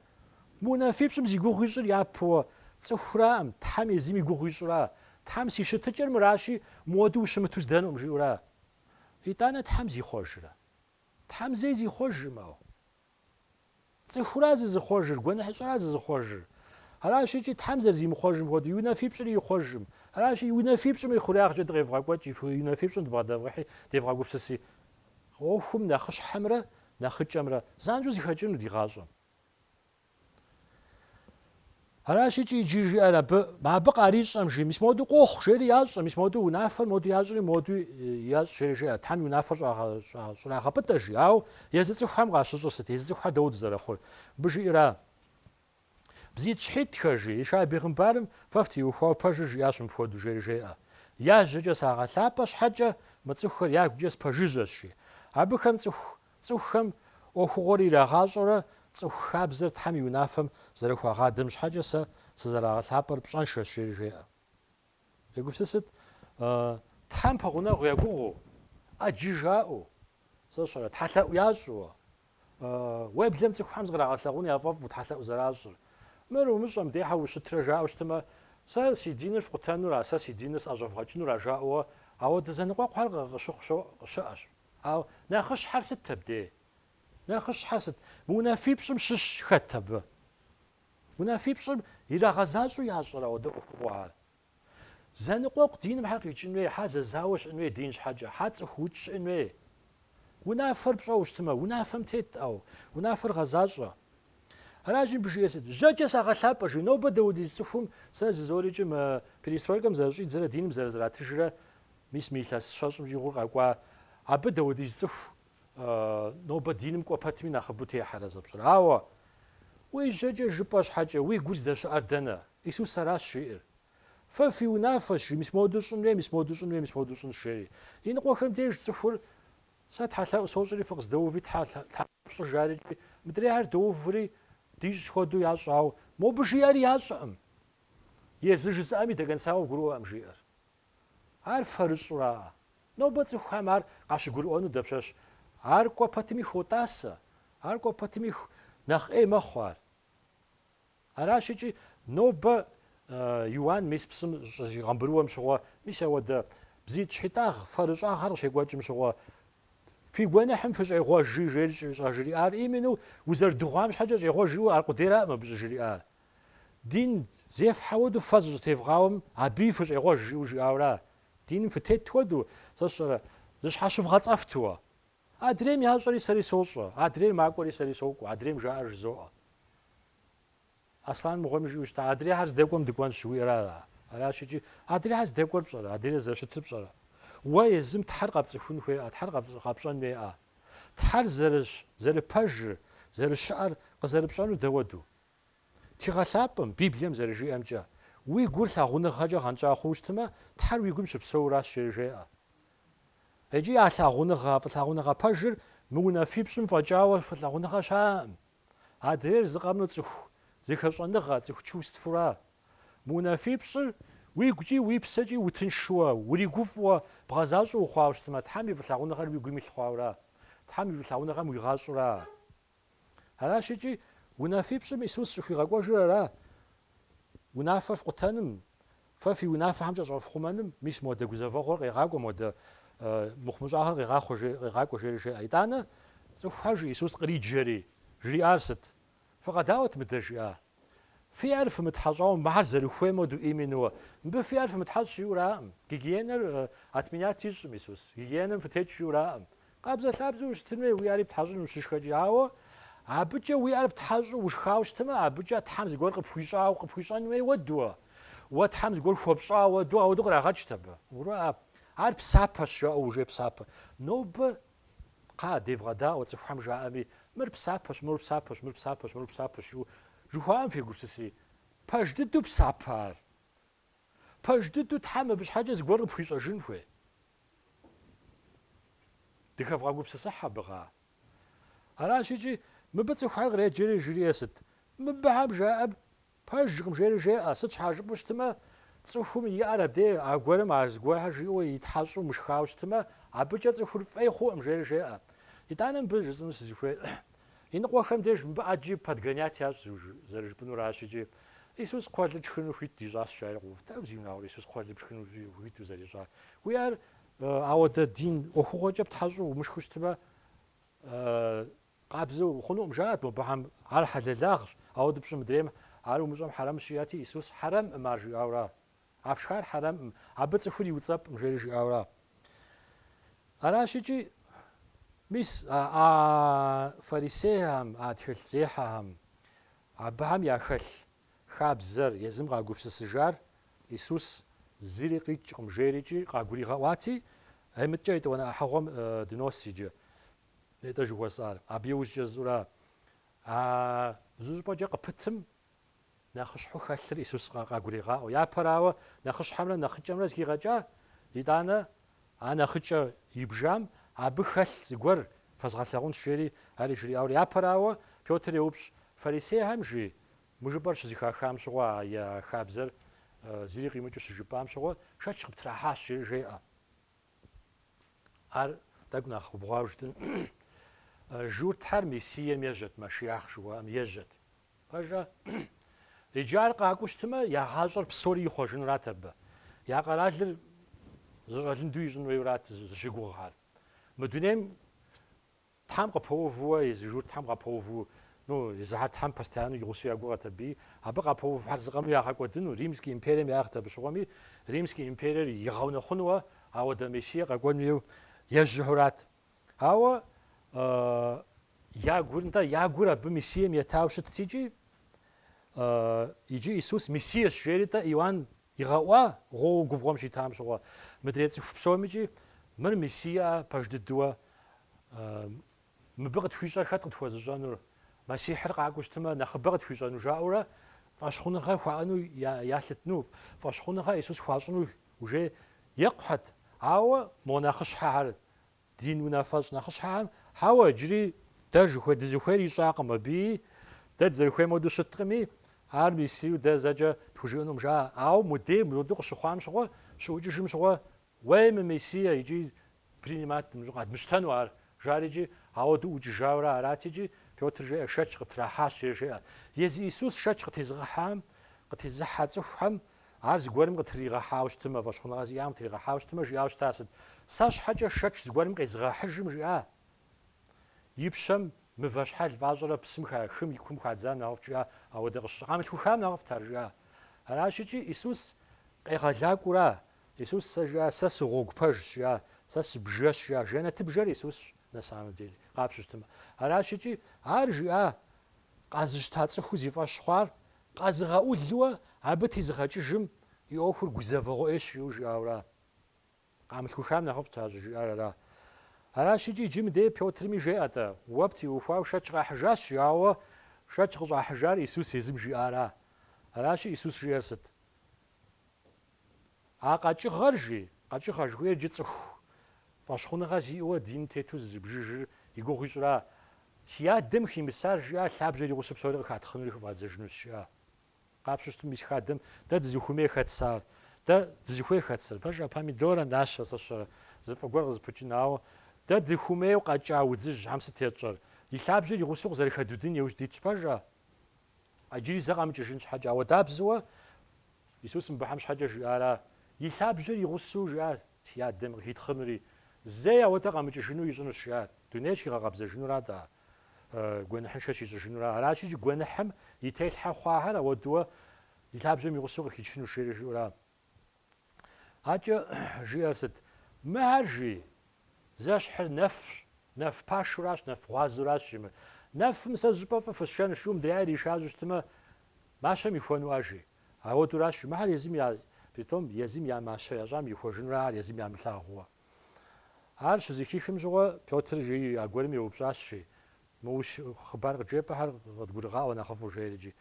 Унафипщӏым зи гугъу ищӏыр япэуэ цӏыхуракъым. Тхьэм езым и гугъу ищӏра. Тхьэм си щытыкӏэр мыращи моду ущымыту здэнукъым жиӏэура. ИтӀанэ Тхьэм зихъуэжрэ? Тхьэм зэи зихъуэжым ауэ. Цӏыхура зызыхъуэжыр, гуэныхьыщӏэра зызыхъуэжыр. Аращ икӏи Тхьэм зэрызимыхъуэжым хуэдэу и унафипщӏри ихъуэжым. Аращ и унафипщӏым и хъуреягъкӏэ дыкъевгъэкӏуэкӏ, и унафипщӏым дыбгъэдэвгъыхьи девгъэгупсыси. Ӏуэхум нэхъыщхьэмрэ нэхъыкӏэмрэ занщӏэу зихэкӏыну ди гъащӏэм. Аращ икӏи иджы жиӏэр абы къарищӏэм жи мис моду къохъу жери ящӏэ, мис моду унафэр моду ящӏри моду ящӏ жери жиӏэ. Тхьэм и унафэр щӏрагъэпӏытӏэ жи. Ауэ езы цӏыхухэм къащыщӏыр сыт? Езы цӏыхухэр дауэ дызэрыхъур? Мыбы жиӏэра. Бзий тщхьитхэ жи. Ишай бейгъымбарым фэ фтеухуауэ пэжыр жиӏащ мыпхуэдэу жери жеӏэ. Я жьэкӏэ сагъэлъапӏэ щхьэкӏэ мы цӏыхухэр ягукӏэ спэжыжьэщ жи. Абыхэм цӏыхухэм ӏуэхугъуэр ирагъащӏэурэ цӏыху хабзэр Тхьэм и унафэм зэрыхуагъадэм щхьэкӏэ сэ сызэрагъэлъапӏэр пщӏэншэщ жери жеӏэ. Егупсысыт Тхьэм пэгъунэгъу егугъуу, ӏэджи жаӏэу, сэ сщӏэрэ тхьэлъэӏу ящӏэу, уеблэм цӏыхухэм зыкърагъэлъэгъун яфӏэфӏу тхьэлъэӏу зэращӏыр. Мыр умыщӏэм дехьэ ущытрэ жаӏэу щытымэ, сэ си диныр фкъутэнура, сэ си диныр сӏэщӏэвгъэкӏынура жаӏэуэ ауэдэ зэныкъуэкъухьэр щыӏэщ. Ауэ нэхъыщхьэр сыт абдей? Нэхъыщхьэр сыт? Унафипщӏым щыщ хэт абы? Унафипщӏым ирагъэзащӏэу ящӏэрэ ауэдэ ӏуэхугъуэ ар? Зэныкъуэкъу диным хьэ къикӏын хуей, хьэ зэзауэ щыӏэн хуей дин щхьэкӏэ, хьэ цӏыху укӏ щыӏэн хуей. Унафэр пщӏэуэ щытымэ, унафэм тетӏэу, унафэр гъэзащӏэ. Аращ мыбы жиӏэ сыт? Жьэкӏэ сагъэлъапӏэ жи. Нобэ дэудиз цӏыхум сэ зызорикӏи мы перестройкэм зэрыщӏидзэрэ диным зэрызэратыжрэ мис илъэс щэщӏым щӏигъур къэкӏуа. Абы дэудиз цӏыху нобэ диным кӏуэ пэтми нэхъыбэу техьэрэ зэпщӏыр. Ауэ уи жьэкӏэ жыпӏэ щхьэкӏэ уи гур здэщыӏэр дэнэ? Исус аращ жиӏэр. Фэ фи унафэщ, мис моду щӏын хуей, мис моду щӏын хуей, мис моду щӏын жери. И ныкъуэхэм деж цӏыхур сэ тхьэлъэӏу сощӏри фэ къыздэуви тхьэлъэӏу жарикӏи мыдрейхьэр доуври дищӏ хуэдэу ящӏауэ мобы жиӏэри ящӏэӏым. Езы жысӏэми дэгъэнсауэ гурыӏуэӏым жиӏэр. Ар фэрыщӏра. Нобэ цӏыхухэм ар къащыгурыӏуэну дэпщэщ. Ар кӏуэ пэтми хотӏасэ. Ар кӏуэ пэтми нэхъ ӏей мэхъу ар. Аращ икӏи нобэ Иоанн мис псым щӏигъэмбырыуэм щыгъуэ мис ауэдэ бзий тщхьитӏагъ фэрыщӏагъэр къыщекӏуэкӏым щыгъуэ фи гуэныхьым фыщӏегъуэжи жери щӏэжриӏар именно узэрыдыгъуам щхьэкӏэ щӏегъуэж жиӏэу ар къудейраӏым абы щӏыжриӏар. Дин зефхьэ хуэдэу фэ зыщӏытевгъауэм абыи фыщӏегъуэж жиӏэу жиӏауэра. Диным фытет хуэдэу сэ сщӏэрэ зыщхьэщывгъэцӏэфтууэ. Адрейм ящӏэри сэри сощӏэ, адрейм макӏуэри сэри сокӏуэ, адрейм жаӏэр жызоӏэ. Аслъан мыгъуэм жиӏэу щытэ адрейхьэр здэкӏуэм дыкӏуэнщ жиӏэра. Аращ икӏи адрейхьэр здэкӏуэр пщӏэрэ, адрейр зэрыщытыр пщӏэрэ. Уэ езым Тхьэр къэпцӏыхун хуеӏэ, Тхьэр къэпщӏэн хуеӏэ. Тхьэр зэрыпэжыр, зэрыщыӏэр къызэрыпщӏэнур дэуэду. Тигъэлъапӏэм, Библием зэрыжиӏэмкӏэ, уи гур лъагъуныгъэкӏэ гъэнщӏа хъуу щытымэ, Тхьэр уи гум щыпсэуращ жери жеӏэ. Иджы я фылъагъуныгъэ пэжыр мы унафипщӏым фӏэкӏауэ фылъагъуныгъэ щаӏым. Адрейр зыкъэмну цӏыху зыхэщӏэныгъэ, цӏыху чувствура. Мы унафипщӏыр уигукӏи уи псэкӏи утыншууэ, уригуфӏуэ, бгъэзащӏэу ухъуауэ щытмэ, Тхьэм и фылъагъуныгъэр уигу имылъхуауэра, Тхьэм и фылъагъуныгъэм уигъащӏэура. Аращ икӏи унафипщӏым Исус щӏыхуигъэкӏуэжыр ара. Унафэ фӏутэным, фэ фи унафэхьэмкӏэ щӏэфхъумэным мис модрэ гузэвэгъуэр къегъакӏуэ, модрэ мыхъумыщӏагъэр къегъакӏуэ жери жеӏэ. ИтӀанэ цӏыхухьэр жи Исус къриджэри жриӏар сыт? Фыкъэдауэт мыдэ жиӏа? Фи ӏэр фымытхьэщӏауэ мыхьэр зэрыхуей моду именууэ. Мыбы фи ӏэр фымытхьэщӏ жиӏэуракъым. Гигиенэр отменять ищӏым Исус. Гигиенэм фытекӏ жиӏэуракъым. Къабзэ-лъабзэу ущытын хуей, уи ӏэри птхьэщӏын ущышхэкӏи. Ауэ абыкӏэ уи ӏэр птхьэщӏу ушхауэ щытмэ, абыкӏэ Тхьэм зыгуэр къыпхуищӏэн хуей уэдууэ. Уэ Тхьэм зыгуэр хуопщӏа уэду, ауэду кърагъэкӏт абы. Ар псапэщ жаӏэу уже псапэ. Нобэ девгъэдаӏуэ цӏыхухьэм жаӏэми, мыр псапэщ, мыр псапэщ, мыр псапэщ, мыр псапэщ. Жыхуаӏэм фегупсыси. Пэж дыдэу псапэ ар. Пэж дыдэу Тхьэм абы щхьэкӏэ зыгуэр къыпхуищӏэжын хуей. Дыхэвгъэгупсысыхь абыгъа. Аращ икӏи мыбы цӏыхухьэр къреджэри жриӏэ сыт? Мыбыхьэм жаӏэм пэжкъым жери жеӏэ. Сыт щхьа жыпӏэу щытмэ, цӏыхум иӏэр абдей аргуэрым а зыгуэрхьэр жиӏэу итхьэщӏу мышхауэ щытмэ, абыкӏэ цӏыхур фӏей хъуӏым жери жеӏэ. ИтӀанэ мыбы жысӏэну сызыхуейр, иныкъуэхэм деж мыбы ӏэджи подгонять ящӏ зэрыжыпӏэнуращ икӏи. Исус кхъуэлыр тшхыну хуит ищӏащ жаӏэри къыув. Дауэ зиунагъуэр Исус кхъуэлыр тшхыну хуиту зэрищӏар. Уи ӏэр ауэдэ дин ӏуэхугъуэкӏэ птхьэщӏу умышхыу щытмэ, къабзэу ухъунуӏым жаӏэрт мыбыхьэм. Ар хьэлэлагъщ. Ауэду пщӏы мыдрейм ар умыщӏэм хьэрэмыр щиӏэти, Исус хьэрэмӏым ар жиӏауэра. Афшхар хьэрэмӏым. Абы цӏыхур иуцӏэпӏым жери жиӏауэра. Аращ икӏи мис фарисеям, тхылъ абыхьэм яхэлъ хабзэр езым къагупсысыжар Исус зыри къикӏкъым жерикӏи къагуригъэӏуати, мыткӏэ итӏуанэ ӏыхьэгъуэм дынос иджы. ИтӀэ жыхуэсӏар. Абы иужькӏэ зыӏурэ зы щӏыпӏэкӏэ къыпытым нэхъыщхьу хэлъыр Исус къагуригъаӏуэ. Япэрауэ нэхъыщхьэмрэ нэхъыкӏэмрэ зыхигъэкӏа, итӏанэ а нэхъыкӏэ ибжам абы хэлъ зыгуэр фэзгъэлъагъунщ жери ари жриӏауэ. Япэрауэ Пётр еупщӏ: фарисейхэм жи мы жыпӏэр щызыхахам щыгъуэ, я хабзэр зыри къимыкӏыу щыжыпӏам щыгъуэ шэч къыптрахьащ жери жеӏэ. Ар тӏэкӏу нэхъ губгъуауэ жытын Журтхьэр Мессием ежьэт, Машиах жыхуаӏэм ежьэт. Пэжрэ иджы ар къакӏуэу щытмэ, ягъащӏэр псори ихъуэжынурат абы. Я къэралыр зыщӏэлынду ищӏын хуейуэрат зыщыгугъхьэр. Мы дунейм Тхьэм къыпэувууэ, езы Журтхьэм къапэуву, езыхьэр Тхьэм постоянно игъусэу я гугъэт абы. Абы къапэувыхьэр зыкъэму ягъэкӏуэдыну, Римский империем ягъэт абы щыгъуэми, Римский империер игъэунэхъунууэ ауэдэ Мессие къэкӏуэн хуейуэ ежьыхьурат. Ауэ я гур абы Мессием етауэ щытт икӏи, иджы Исус Мессиещ жери тӏэ Иоанн игъэӏуа гъуэу губгъуэм щитам щыгъуэ. Мыдрей цӏыху псом икӏи мыр Мессие пэж дыдууэ мыбы къытхуищӏэр хэт къытхуэзыщӏэнур? Мессихьыр къакӏуэу щытмэ, нэхъыбэ къытхуищӏэну жаӏэурэ фӏэщхъуныгъэ хуаӏэну ялъытыну, фӏэщхъуныгъэ Исус хуащӏыну уже екъухэт. Ауэ мо нэхъыщхьэхьэр дин унафэщӏ нэхъыщхьэхьэм хьэуэ иджыри дэ дызыхуейр ищӏакъым абыи, дэ дызэрыхуейм хуэдэу щыткъыми, ар Мессию дэ зэкӏэ тхужыӏэнум жаӏэ. Ауэ модей мыщӏэу къыщыхъуам щыгъуэ, щыӏукӏыжым щыгъуэ, уей мы Мессие иджы принимать къэдмыщтэну ар жари икӏи ауэду ӏукӏыжауэрэ арати икӏи Пётр жеӏэ шэч къытрахьащ жери жеӏэ. Езы Исус шэч къытезыхьа цӏыхухэм ар зыгуэрым къытригъэхьауэ щытымэ, фӏэщхъуныгъэ зиӏам къытригъэхьауэ щытымэ, жиӏауэ щыта сыт? Сэ щхьэкӏэ шэч зыгуэрым къезыгъэхьыжым жиӏа. И пщэм мывэ щхьэл фӏащӏэрэ псым хым и кум хадзам нэхъыфӏ жиӏа, ауэдэ къыщыщӏ къамылъхухам нэхъыфӏт ар жиӏа. Аращ икӏи Исус къегъэлакӏуэра. Исус сэ жиӏа, сэ сыгъуэгу пэжщ жиӏа, сэ сыбжэщ жиӏа. Жэнэтыбжэр Исусщ на самом деле, къапщу щытымэ. Аращ икӏи ар жиӏа къазыщта цӏыхуу зи фӏэщ хъуар къазыгъэӏулууэ абы тезыгъэкӏыжым и ӏуэхур гузэвэгъуэ ӏейщ жиӏэу жиӏауэра. Къамылъхухам нэхъыфӏт ар жиӏарара. Аращ икӏи иджы мыдей Пётрми жеӏэ-тӏэ: уэ птиухуауэ шэч къахьыжащ, жиӏауэ шэч къыщӏахьыжар Исус езым жиӏара. Аращи Исус жиӏэр сыт? А къэкӏыгъэр жи, къэкӏыгъэ жыхуейр иджы цӏыху фӀэщхъуныгъэ зиӀэурэ дин тету зызыбжыжыр и гугъу ищӀра си адэм химысар жиӀа лъабжьэр и гъусэ псори къыхатхъынури хыфӀадзэжынущ жиӀа. Къапщу щытым мис хадэм дэ дызыхуэмей хэтсар, дэ дызыхуей хэтсэр, пэжа помидорэ нащэ сыщэрэ зыфӀыгуэр къызыпыкӀынауэ дэ дыхуэмейуэ къэкӀа удзыжь щхьэм сытетщӀэр. И лъабжьэр и гъусэу къызэрыхэдудын иужь дитщ пэжа. Иджыри зэ къэмыкӀыжын щхьэкӀэ. Ауэ дабзэуэ Исус мыбыхьэм щхьэкӀэ жиӀара и лъабжьэр и гъусэу жиӀа си адэм къыхитхъынури зэи ауэдэ къэмыкӀыжыну ищӀынущ жиӀат. Дунейр щигъэгъэбзэжынура да. Гуэныхьыншэ щищӀыжынура. Аращи гуэныхьым и телъхьэ хъуахэр ауэдууэ и лъабжьэм и гъусэу къыхитщынущ жиӀэра. АкӀэ жиӀэр сыт? Мыхьэр жи зэщхьыр нэфщ. Нэф пашуращ, нэф гъуазэуращ жимыр. Нэфым сэ щӀыпӀэ фӀы фысшэн шум дрейр ишащ щытымэ мащэм ихуэну ажи. Ауэдуращ мыхьэр езым притом езым я мащэ ящӀам ихуэжынурэ ар езым ямылъагъууэ. Ар щызэхихым щыгъуэ Пётр а гуэрым еупщӀащ жи. Мыущ хъыбар къыджепӀэхэр къыдгурыгъауэ нэхъыфӀу жейр иджи.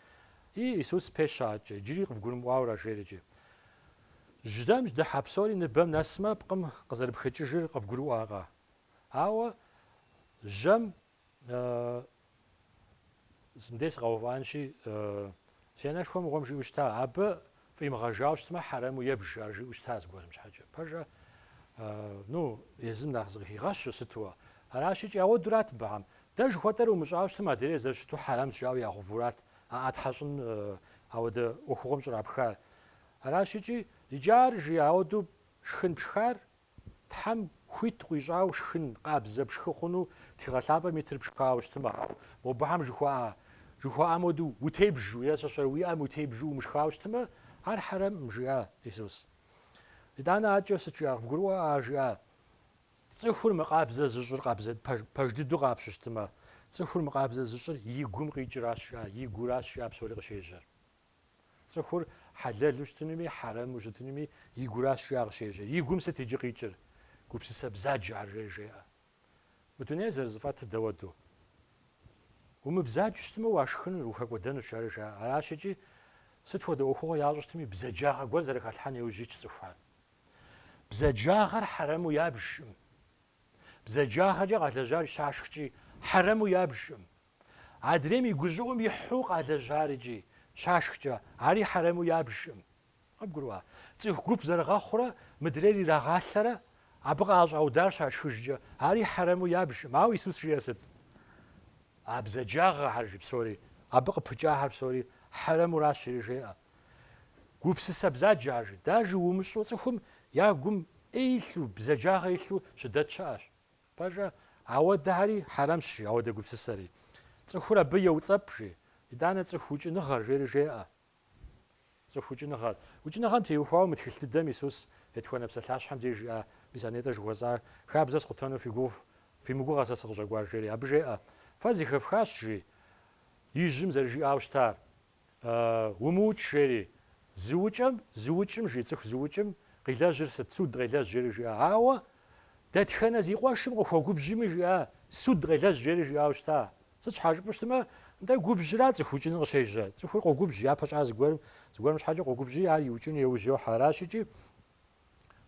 Исус пещащ иджыри къывгурымыӀуауэ жейр иджи. Жьэм дыхьэ псори ныбэм нэсмэ пкъым къызэрыпхыкӀыжыр къывгурыӀуакъэ? Ауэ жьэм зымдей сыкъэувыӀэнщи си анэшхуэм мыгъуэм жиӀэу щыта абы фӀимыгъэжауэ щытмэ хьэрэму ебж ар жиӀэу щыта зыгуэрым щхьэкӀэ. Пэжа езым нэхъ зыкъыхигъэщу сытуэ. АращикӀи ауэдурат мыбыхьэм. Дэ жыхуэтӀэр умыщӀауэ щытым адрейр зэрыщыту хьэрэм щыжауэ ягъэвурат тхьэщӀын ауэдэ Ӏуэхугъуэм щӀрапхар. АращикӀи иджы ар жи ауэдэу шхын пшхар Тхьэм хуит къуищӀауэ шхын къабзэ пшхы хъуну тхигъэлъапӀэ метр пшхауэ щытымэ. Мобыхьэм жыхуаӀэм хуэдэу утебжу е щэщэр уи Ӏэм утебжу умышхауэ щытымэ ар хьэрэмым жиӀа Исус. ИтӀанэ ӀэкӀэ сыт жиӀа къывгурыӀуэ жиӀа цӀыхур мы къабзэ зыщӀыр къабзэ пэж дыдэу къапщу щытымэ цӀыхур мы къабзэ зыщӀыр и гум къикӀыращ жиӀа, и гуращ жиӀа псори къыщежьэр. цӀыхур хьэлэлу щытынуми хьэрэму щытынуми и гуращ жиӀа къыщежьэр. И гум сыт иджы къикӀыр? Гупсысэ бзаджэ ар жеӀэ. Мы дунейр зэрызыфӀэтыр дэуэду. Умыбзаджэу щытымэ уашхынур, ухэкӀуэдэнущ ар жаӀэ. АращикӀи сыт хуэдэ Ӏуэхугъуэ ящӀу щытми бзаджагъэ гуэр зэрыхэлъхьэн иужь икӀ цӀыхухэр. Бзаджагъэр хьэрэму ябжым. БзаджагъэкӀэ къэлэжьар щашхкӀи хьэрэму ябжым. Адрейм и гущӀыӀум ихьу къалэжьар иджи щашхкӀэ ари хьэрэму ябжым. КъыбгурыӀуа. Цӏыху гуп зэрыгъэхъурэ мыдрейр ирагъалъэрэ абы къащӀаудар щашхыжкӀэ ари хьэрэму ябжым. Ауэ Исус жиӀэр сыт? А бзаджагъэхэр жи псори, абы къыпыкӀахэр псори хьэрэмуращ жеӀэ. Гупсысэ бзаджэ ар жи. Дажи умыщӀу цӀыхум я гум илъу бзаджагъэ илъу щыдэт щыӀэщ. Пэжа ауэдэхьэри хьэрэмщ жи ауэдэ гупсысэри. Цӏыхур абы еуцӀэпӀ жи. ИтӀанэ цӀыху укӀыныгъэр жери жеӀэ. цӀыху укӀыныгъэр. УкӀыныгъэм теухуауэ мы тхылъ дыдэм Исус етхуанэ псалъащхьэм деж жиӀа мис а нетӀэ жыхуэзар хабзэ скъутэну фимыгугъэ сэ сыкъыщӀэкӀуар жери. Абы жеӀэ. Фэ зихэфхащ жи. Ижьым зэрыжиӀауэ щытар. УмыукӀ жери. ЗыукӀым жи цӀыху зыукӀым къилэжьыр сыт? Суд къелэжь жери жиӀэ. Ауэ дэтхэнэ зи къуэшым къыхуэгубжьми жиӀэ. Суд къелэжь жери жиӀауэ щыта. Сыт щхьэ жыпӀэу щытымэ нтӀэ губжьра цӀыху укӀыну къыщежьэ. ЦӀыхур къогубжь япэ щӀа зыгуэрым щхьэкӀэ къогубжьи ар иукӀыну еужь йохьэ. АращикӀи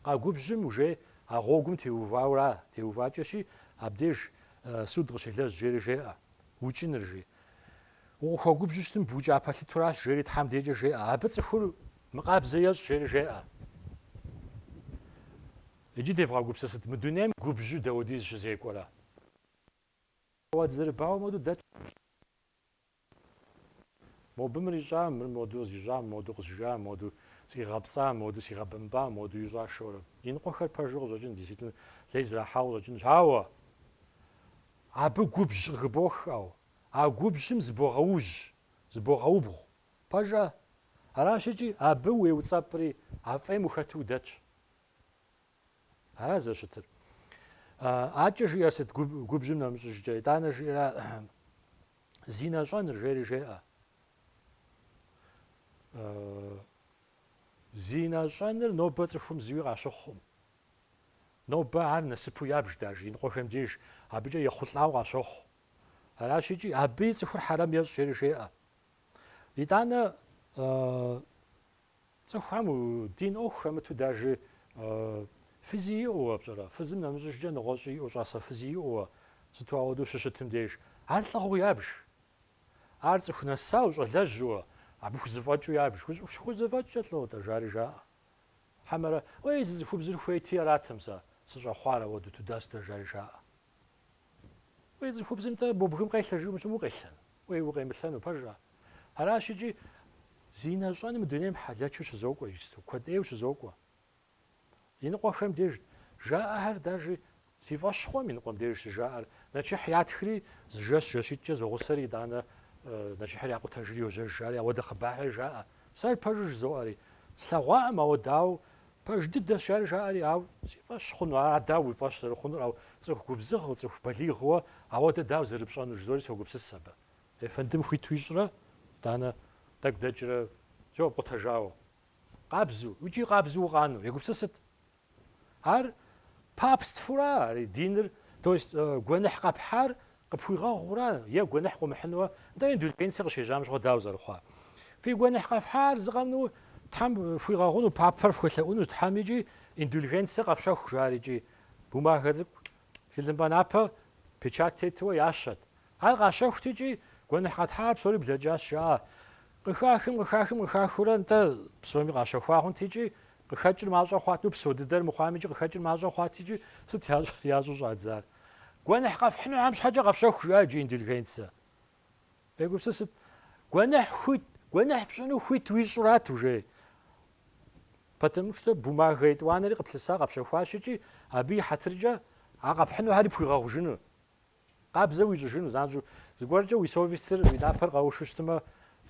къагубжьым уже а гъуэгум теувакӀэщи абдеж суд къыщелэжь жери жеӀэ. УкӀыныр жи. Укъыхуэгубжьу щытым букӀапэ лъытуращ жери Тхьэм дежкӀэ жеӀэ. Абы цӀыхур мы къабзэ ещӀ жери жеӀэ. Иджы девгъэгупсысыт. Мы дунейм губжьу дэуэдиз щызекӀуэрэ. Зэрыбауэ моду дэт. Мобымыр ищӀам, мыр моду зищӀам, моду къызжам, моду сигъэпцӀам, моду сигъэбэмбам, моду ищӀашэурэ. Иныкъуэхэр пэжу къыщӀэкӀын, действительно, лей зрахьауэ къыщӀэкӀынщ. Ауэ абы губжь къыгыбохыӀэу, а губжьым зыбогъэубгъу. Пэжа аращикӀи абы уеуцӀэпӀри а фӀейм ухэту удэтщ. Ара зэщытыр. АкӀэ жиӀэр сыт губжьым нэмыщӀыжкӀэ? ИтӀанэ жиӀэрэ зи нэщӀэныр жери жеӀэ. Зи нэщӀэныр нобэ цӀыхум зыуи къащыхъум. Нобэ ар насыпу ябж дажи иныкъуэхэм деж абыкӀэ ехъулӀауэ къащохъу. АращикӀи абы цӀыхур хьэрэм ещӀ жери жеӀэ. ИтӀанэ цӀыхухэм дин Ӏуэху хэмыту дажи Фызи иӏэуэ пщӏэрэ, фызым нэмыщӏыжкӏэ нэгъуэщӏи иӏэу щӏасэ фызи иӏэуэ, сыту ауэдэу щыщытым деж, ар лӏэгъуу ябж. Ар цӏыху нэсауэ, щӏэлэжьууэ, абы хузэфӏэкӏыу ябж. Хузэфӏэкӏкӏэ лӏо-тӏэ, жари жаӏэ. Хьэмэрэ, уей зы цӏыхубзыр хуейти аратым сэ сыщӏэхъуар ауэду тудастэ, жари жаӏэ. Уей цӏыхубзым-тӏэ бобгым къелъэ жыгым укъелъэн, уей укъемылъэну пэжщ. Аращ икӏи зи нэщӏэным мы дунейм хьэлэчу щызокӏуэ иджысту, куэд ӏейуэ щызокӏуэ. И ныкъуэхэм деж жаӏэхэр дажи си фӏэщхъуэм и ныкъуэм деж щыжаӏэр. Нэчыхь ятхри зы жэщитӏкӏэ зогъусэри итӏанэ нэчыхьыр якъутэжри йожьэж, жари ауэдэ хъыбархэр жаӏэ. Сэ пэжу жызоӏэри. Слъэгъуаӏым ауэ дауэ пэж дыдэщ жари жаӏэри, ауэ си фӏэщ хъуну, ар дауэ уи фӏэщ зэрыхъунур, ауэ цӏыху губзыгъ, цӏыху балигъуэ ауэдэ дауэ зэрыпщӏэнур жызори согупсыс абы. Ефэндым хуиту ищӏрэ, итӏанэ тӏэкӏу дэкӏрэ жопӏутэжауэ. Къабзу, икӏи къабзу укъану, егупсысыт. Ар папстфура, диныр, то есть гуэныхь къэпхьар къыпхуигъэгъура, е гуэныхь къумыхьынуэ, нтӏэ индульгенцие къыщежьам щыгъуэ дауэ зэрыхъуа. Фи гуэныхь къэфхьар зыкъэмну Тхьэм фхуигъэгъуну, папэр фхуелъэӏуну, Тхьэм икӏи индульгенцие къэфщэху жаӏэр икӏи бумагэ цӏыкӏу хылымпӏэ напэ печат тетууэ ящэт. Ар къащэхут икӏи гуэныхь къэтхьар псори блэкӏащ жаӏэ. Къыхахыурэ нтӏэ псоми къащэхуа хъунт икӏи къыхэкӏыр мащӏэ хъуат, псо дыдэр мыхъуам икӏи къыхэкӏыр мащӏэ хъуат икӏи сыт ящӏу щӏадзар. Гуэныхь къэфхьыну армыщхьэкӏэ къэфщэху жаӏэ икӏи индульгенцие. Егупсысыт. Гуэныхь пщӏыну хуит уищӏурат уже. Потому что бумагэ етӏуанэри къыплъыса къэпщэхуащ икӏи абы и хьэтыркӏэ а къэпхьынухьэри пхуигъэгъужыну. Къабзэу уищӏыжыну, занщӏэу зыгуэркӏэ уи совестыр уи напэр къэушу щытмэ,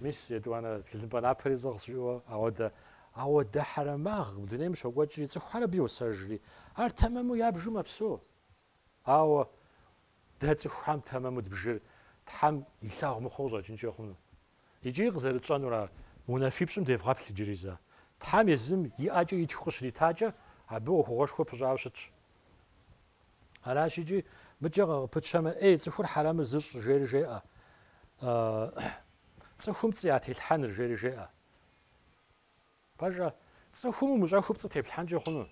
мис етӏуанэ тхылымпӏэ напэри зыгъ щӏиӏэуэ ауэдэ хьэрэмагъ дунейм щокӏуэкӏри цӏыхухьэр абы йосэжри. Ар тэмэму ябжу мэпсэу. Ауэ дэ цӏыхухьэм тэмэму дбжыр Тхьэм илъагъу мыхъуу щӏэкӏынкӏэ хъуну. Икӏи къызэрытщӏэнур ар унэфипщӏым девгъэплъ иджыри зэ. Тхьэм езым иӏэкӏэ итху къыщритакӏэ абы ӏуэхугъуэшхуэ пыщӏауэ щытщ. Аращ икӏи мыкӏэ къыпытщэмэ, цӏыхур хьэрэмыр зыщӏ жери жеӏэ. Цӏыхум пцӏы ятелъхьэныр жери жеӏэ. Пэжа цӏыхум умыщӏэхуу пцӏы теплъхьэнкӏэ хъуну.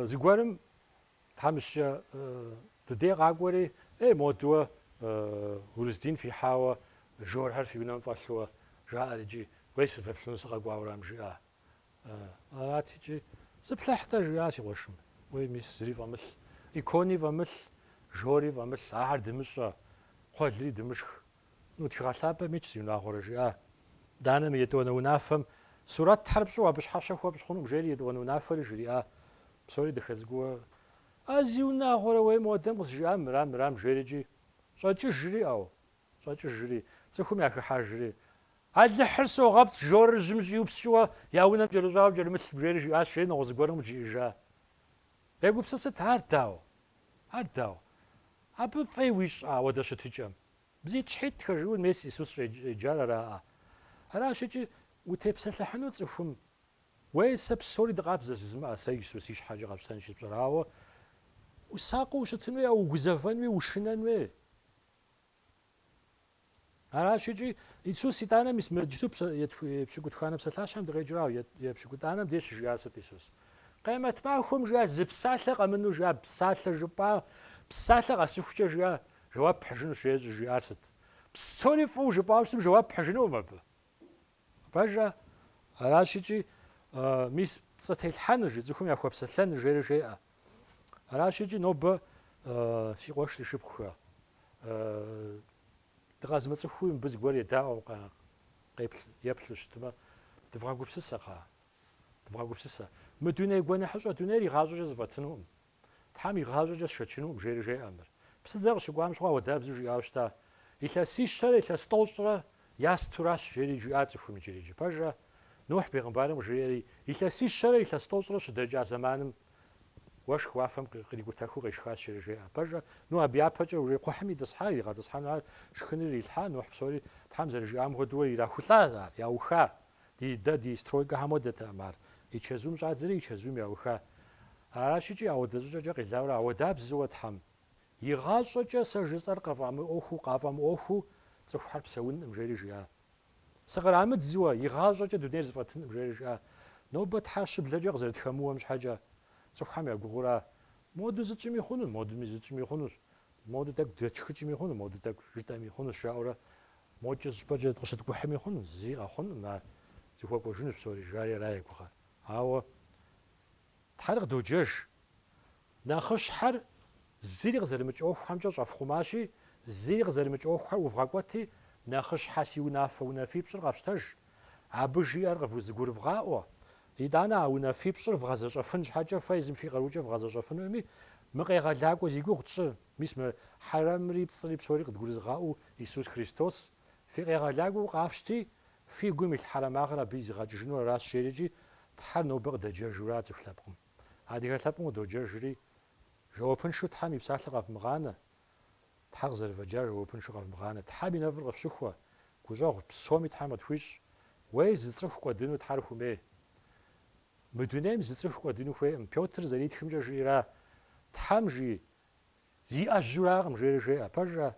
Зыгуэрым тхьэмыщкӏэ дыдей къакӏуэри, модууэ Урыстин фихьауэ жорхэр фи унэм фӏэлъууэ жаӏэр икӏи уей сыфеплъыну сыкъэкӏуауэ арам жиӏа. Арати икӏи зыплъыхь-тӏэ жиӏа си къуэшым. Уей мис зыри фӏэмылъ. Икони фӏэмылъ, жори фӏэмылъ, ахьэр дымыщӏэ, кхъуэлри дымышх. Утхигъэлъапӏэм икӏ си унагъуэрэ жиӏа. Данэ мы етӏуанэ унафэм сурэт тхьэр абы щхьэщэ хуэпщӏ хъунукъым жери етӏуанэ унафэри жриӏа. Псори дыхэзгууэ. Зи унагъуэрэ уей модэм къызжиӏам мырам жери икӏи щӏэкӏыжри щӏэкӏыжри, цӏыхум яхыхьэжри. Алыхьыр согъэпцӏ, жорыр жьым щӏиупсчӏыуэ я унэм кӏэрыщӏауэ кӏэрымылъ жери жиӏащ, жери нэгъуэ зыгуэрым къыджиӏэжа. Егупсысыт, ар дауэ. Абы фӏей уищӏ ауэдэ щытыкӏэм. Бзий тщхьитӏ тхэжыуэ мес Исус щӏеджар араӏэ. Аращ икӏи утепсэлъыхьыну цӏыхум, уей сэ псори дыкъабзэ зызымыӏэ, сэ Исус и щхьэкӏэ къэпщтэн щыпщӏэрауэ, усакъыу ущытын уей, угузэвэн уей, ушынэн уей. Аращ икӏи Исус итӏанэм пщыкӏутханэ псалъащхьэм дыкъеджэрауэ, пщыкӏутӏанэм деж щыжиӏар сыт Исус? Къемэт махуэм жиӏа зы псалъэ къэмыну жиӏа, псалъэ жыпӏа, псалъэ къэсыхукӏэ жиӏа, жэуап пхьыжыну жиӏар сыт? Псори фӏыуэ жыпӏауэ щытым жэуап пхьыжынукъым абы. Пэжа, аращ икӏи мис пцӏы телъхьэныр жи цӏыхум яхуэпсэлъэныр жери жеӏэ. Аращ икӏи нобэ си къуэш ди шыпхъухэ. Дыкъэзмыцӏыхуи мыбы зыгуэр едаӏуэм еплъу щытмэ, дывгъэгупсысэ. Мы дуней гуэныхьыщӏэ дунейр игъащӏэкӏэ зэфӏэтынукъым. Тхьэм игъащӏэкӏэ сшэчынукъым жери жеӏэмыр. Псыдзэр къыщыкӏуам щыгъуэ ауэдабзэу жиӏауэ щыта. Илъэсищэрэ илъэс тӏощӏрэ ястуращ жери жиӏа цӏыхум иджыри. Пэжа Нухь пегъэмбарым къыжриӏэри илъэсищэрэ илъэс тӏощӏрэ щыдэкӏа зэманым уэшх уафэм къригутэху къешхащ жери жеӏэ. Пэжа абы япэкӏэ уже кхъухьым итӏысхьа, иригъэтӏысхьэну ар шхыныр илъхьа, Нухь псори Тхьэм зэрыжиӏам хуэдэуэ ирахулӏа ар, яуха. Дэ ди стройкэхэм хуэдэтэкъым ар. И чэзум щӏадзэри и чэзум яуха. Аращ икӏи ауэдэ щӏыкӏэкӏэ къилауэрэ ауэдабзэуэ Тхьэм игъащӏэкӏэ сэ жысӏэр къафӏэмыӏуэхуу цӏыхухьэр псэунӏым жери жиӏа. Сыкърамыдзуэ игъащӏэкӏэ дунейр зэфӏэтынӏым жери жиӏа. نوبة تحر شبلجة غزرت خموها مش حاجة صحام يا جغورا مودو زتشمي خونو مودو مي زتشمي خونوش مودو تاك دتشخمي خونو مودو تاك جتامي خونوش شاورا موجز بجد قصة كوحمي خونو زيغا خونو نا زيخوا كوجنب سوري جاري راي كوخا هاو تحرق دوجش ناخش حر زيغ زرمج اوخ حمجا شافخوماشي زيغ زرمج اوخ وفغاكواتي ناخش حاسي ونافا ونافي بشر غافشتاج عبجي ارغف وزغور فغاو إدانا ونافي بشر فغازا فنج حاجة فايزم في غروجة فغازا فنومي مقيغا لاكو زيغو تشر ميسم حرام ريب صليب سوري قد غورز غاو يسوس كريستوس في غيغا لاكو قافشتي في قوم الحرام اغرا بيز غاج جنو راس شيريجي تحنو بغدا جاجورات فلابقم هادي غلابقم دو جاجري جوابن شو تحمي بساحل غاف مغانا تحق زرفجار جوابن شو غاف مغانا تحبي نفر غف شخوة كوجاغ بسومي تحمد فيش ويز زصرف قدنو تحرفو مي مدونيم زصرف قدنو خوي بيوتر زريت خمجا جيرا تحمجي زي أجراغم جيرا باجا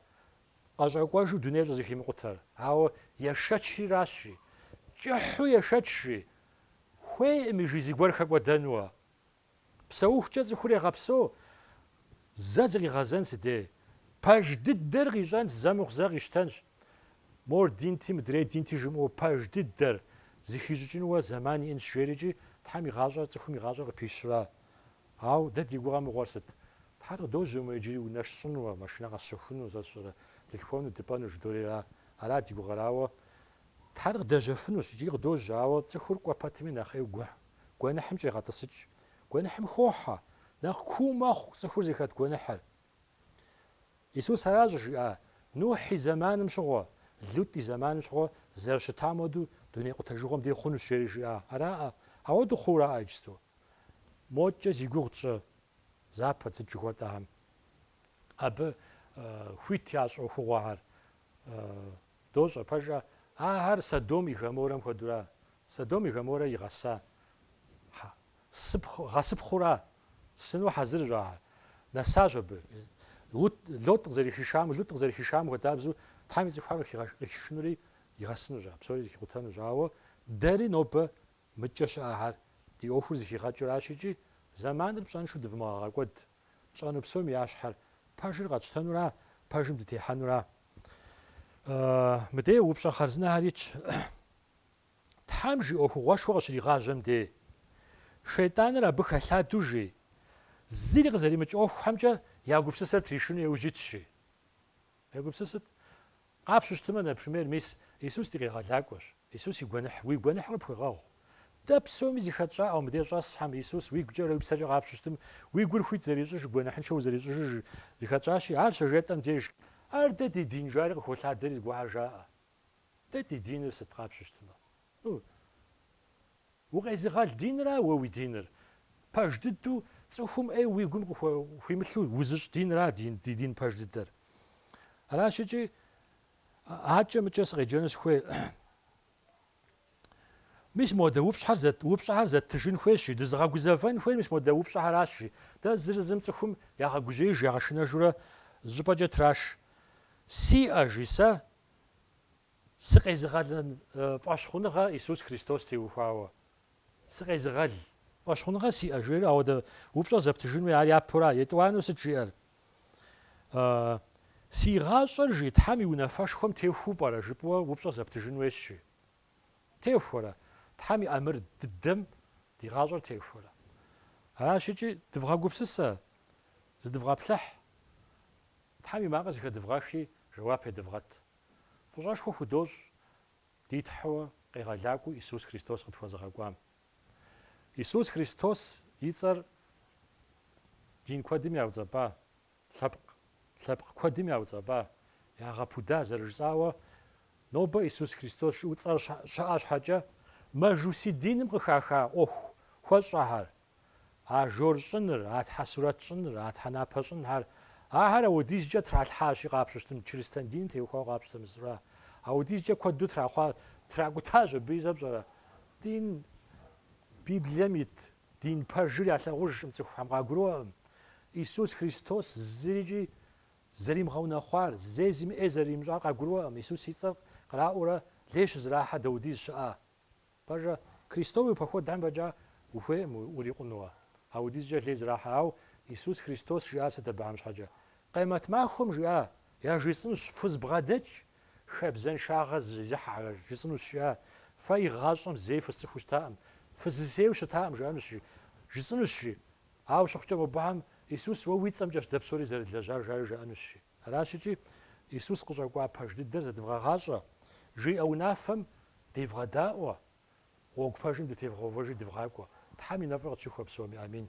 قاجاقواجو دونير زخيم قطر هاو يشاتشي راشي جحو يشاتشي خوي ميجي زيغوار خاقوا دانوا بسوخ جاز خوري غابسو زازغي غازان سدي باج ددر غيجان زاموخ زاغ يشتنش مور دينتي مدري دينتي جمو باج ددر زيخيجينوا زماني ان شيريجي تحمي غاجا تخمي غاجا بيشرا هاو ددي غوا مغورست تحر دوجو ميجي ونشنوا ماشينا غشخنو زاشرا تليفون دبانو جدوريرا على دي غراو تحر دجفنوش جي دوجاو تخور كوا باتمي نخي غوا غنا حمجي غاتسج غنا حم خوحا ناخ كوماخ تخور زيكات غنا حل يسوس هراج نوحي زمان مشغو لوتي زمان مشغو زرش تامودو دنيا قتجوم دي خونو شيريجي ارا هاو دو خورا اجستو موجه زيغوتش زابا تجوتام اب خويتياش او خوار دوجا باجا هر سدومي غمورم خدورا سدومي غمورا يغسا سبخ غسب خورا سنو حاضر جا نساجب لوت زري هشام لوت زري هشام غدابزو تايمز خار خشنوري يغسنو جا بسوري خوتانو جاو داري نوب مجش اهر دي اوفر زي خاجراشيجي زمان بشان شو دفما قد شانو بسوم ياشحر باجر غاتشتانورا باجم دتي حنورا مدي وبشا خرزنا هاريتش تحمجي اوخو واش واش لي غاجم دي شيطان را بخلا دوجي زيرغ زري مچ اوخ حمجا ياغوبسسر تريشونو يوجيتشي ياغوبسسر قابشتما например ميس يسوس دي غالاكوش يسوس يغنح وي غنح ربغاو دابسومي زي خاتشا او مدي جاس حم يسوس وي غجر بساجا قابشتم وي غور خويت زريجش غنح شو زريجش زي خاتشاشي عارش جيتام ديش ارده دي دين جاري خولا دري غواجا دي دين ستقابشتما وغيزغال دينرا ووي دينر باج ددو صخوم اي وي غوم خويملو وزش دينرا دين باج ددر راشجي هاجه مچس غيجنس خوي مش مودا وبشحر زت تجين خويشي دزغا غوزافان خوي مش مودا وبشحر راشي دا زرزم صخوم يا غوجي يا غشنا جورا زباجه تراش سي اجيسا سقيزغال فاشخونغا يسوس كريستوس تي وخاوا سقيزغال فاشخونغا سي اجير او دا وبشا زبتجين وي عليا بورا يتوانو سجير سي غاشر جي تحمي ونفاش خم تيفو برا جبوا وبشا زبتجين ويشي تيفورا تحمي امر الدم دي غاشر تيفورا هاشيجي دفغا غوبسسا زدفغا بلح تحمي ما غاز دفغاشي جواب دفغات فجاش خو دوج ديت حوا قيغالاكو يسوس كريستوس قد فازغاكوام يسوس كريستوس يصر دين كودم ياوزابا لبق كودم ياوزابا يا غابودا زرجزاوا نوبا يسوس كريستوس شو تصر شاش حاجه ما جوسي دينم قخاخا اوخ خوشهر ها جورشنر هات حسرات شنر هات حناپشن هر هر وديز جا ترال حاشي قابشتم كريستيان دين تي خو قابشتم زرا وديز جا كود ترا خو تراغوتاج بيزابزرا دين بيبليميت دين باجري على غوش مصخم غاغرو يسوس كريستوس زريجي زريم غونا خوار زيزم ازريم جا غاغرو يسوس يصق قراورا ليش زراحه دوديز شا باجا Христовый поход дам баджа ухуем урикъунуа. Аудизджа лей зрахьау Иисус Христос жиӏар сыт абыхьэм щхьэкӏэ. Къемэт махуэм жиӏа я жысӏэнущ фыз бгъэдэкӏ хэбзэншагъэ зихьа жысӏэнущ жиӏа. Фэ игъащӏэм зей фыз цӏыхуу щытаӏым. Фызысейуэ щытаӏым жиӏэнущ жысӏэнущ. Ауэ щыхъукӏэ мыбыхьэм Иисус уэ уи цӏэмкӏэщ дэ псори зэрылэжьар жари жаӏэнущ. Аращи Иисус къыщӏэкӏуа пэж дыдэр зэдывгъэгъащӏэ. Жиӏэ унафэм девгъэдаӏуэ. Гъуэгу пэжым дытевгъэувэжи дывгъакӏуэ. Тхьэм и нэфӏыр къытщыхуэ псоми. Амин.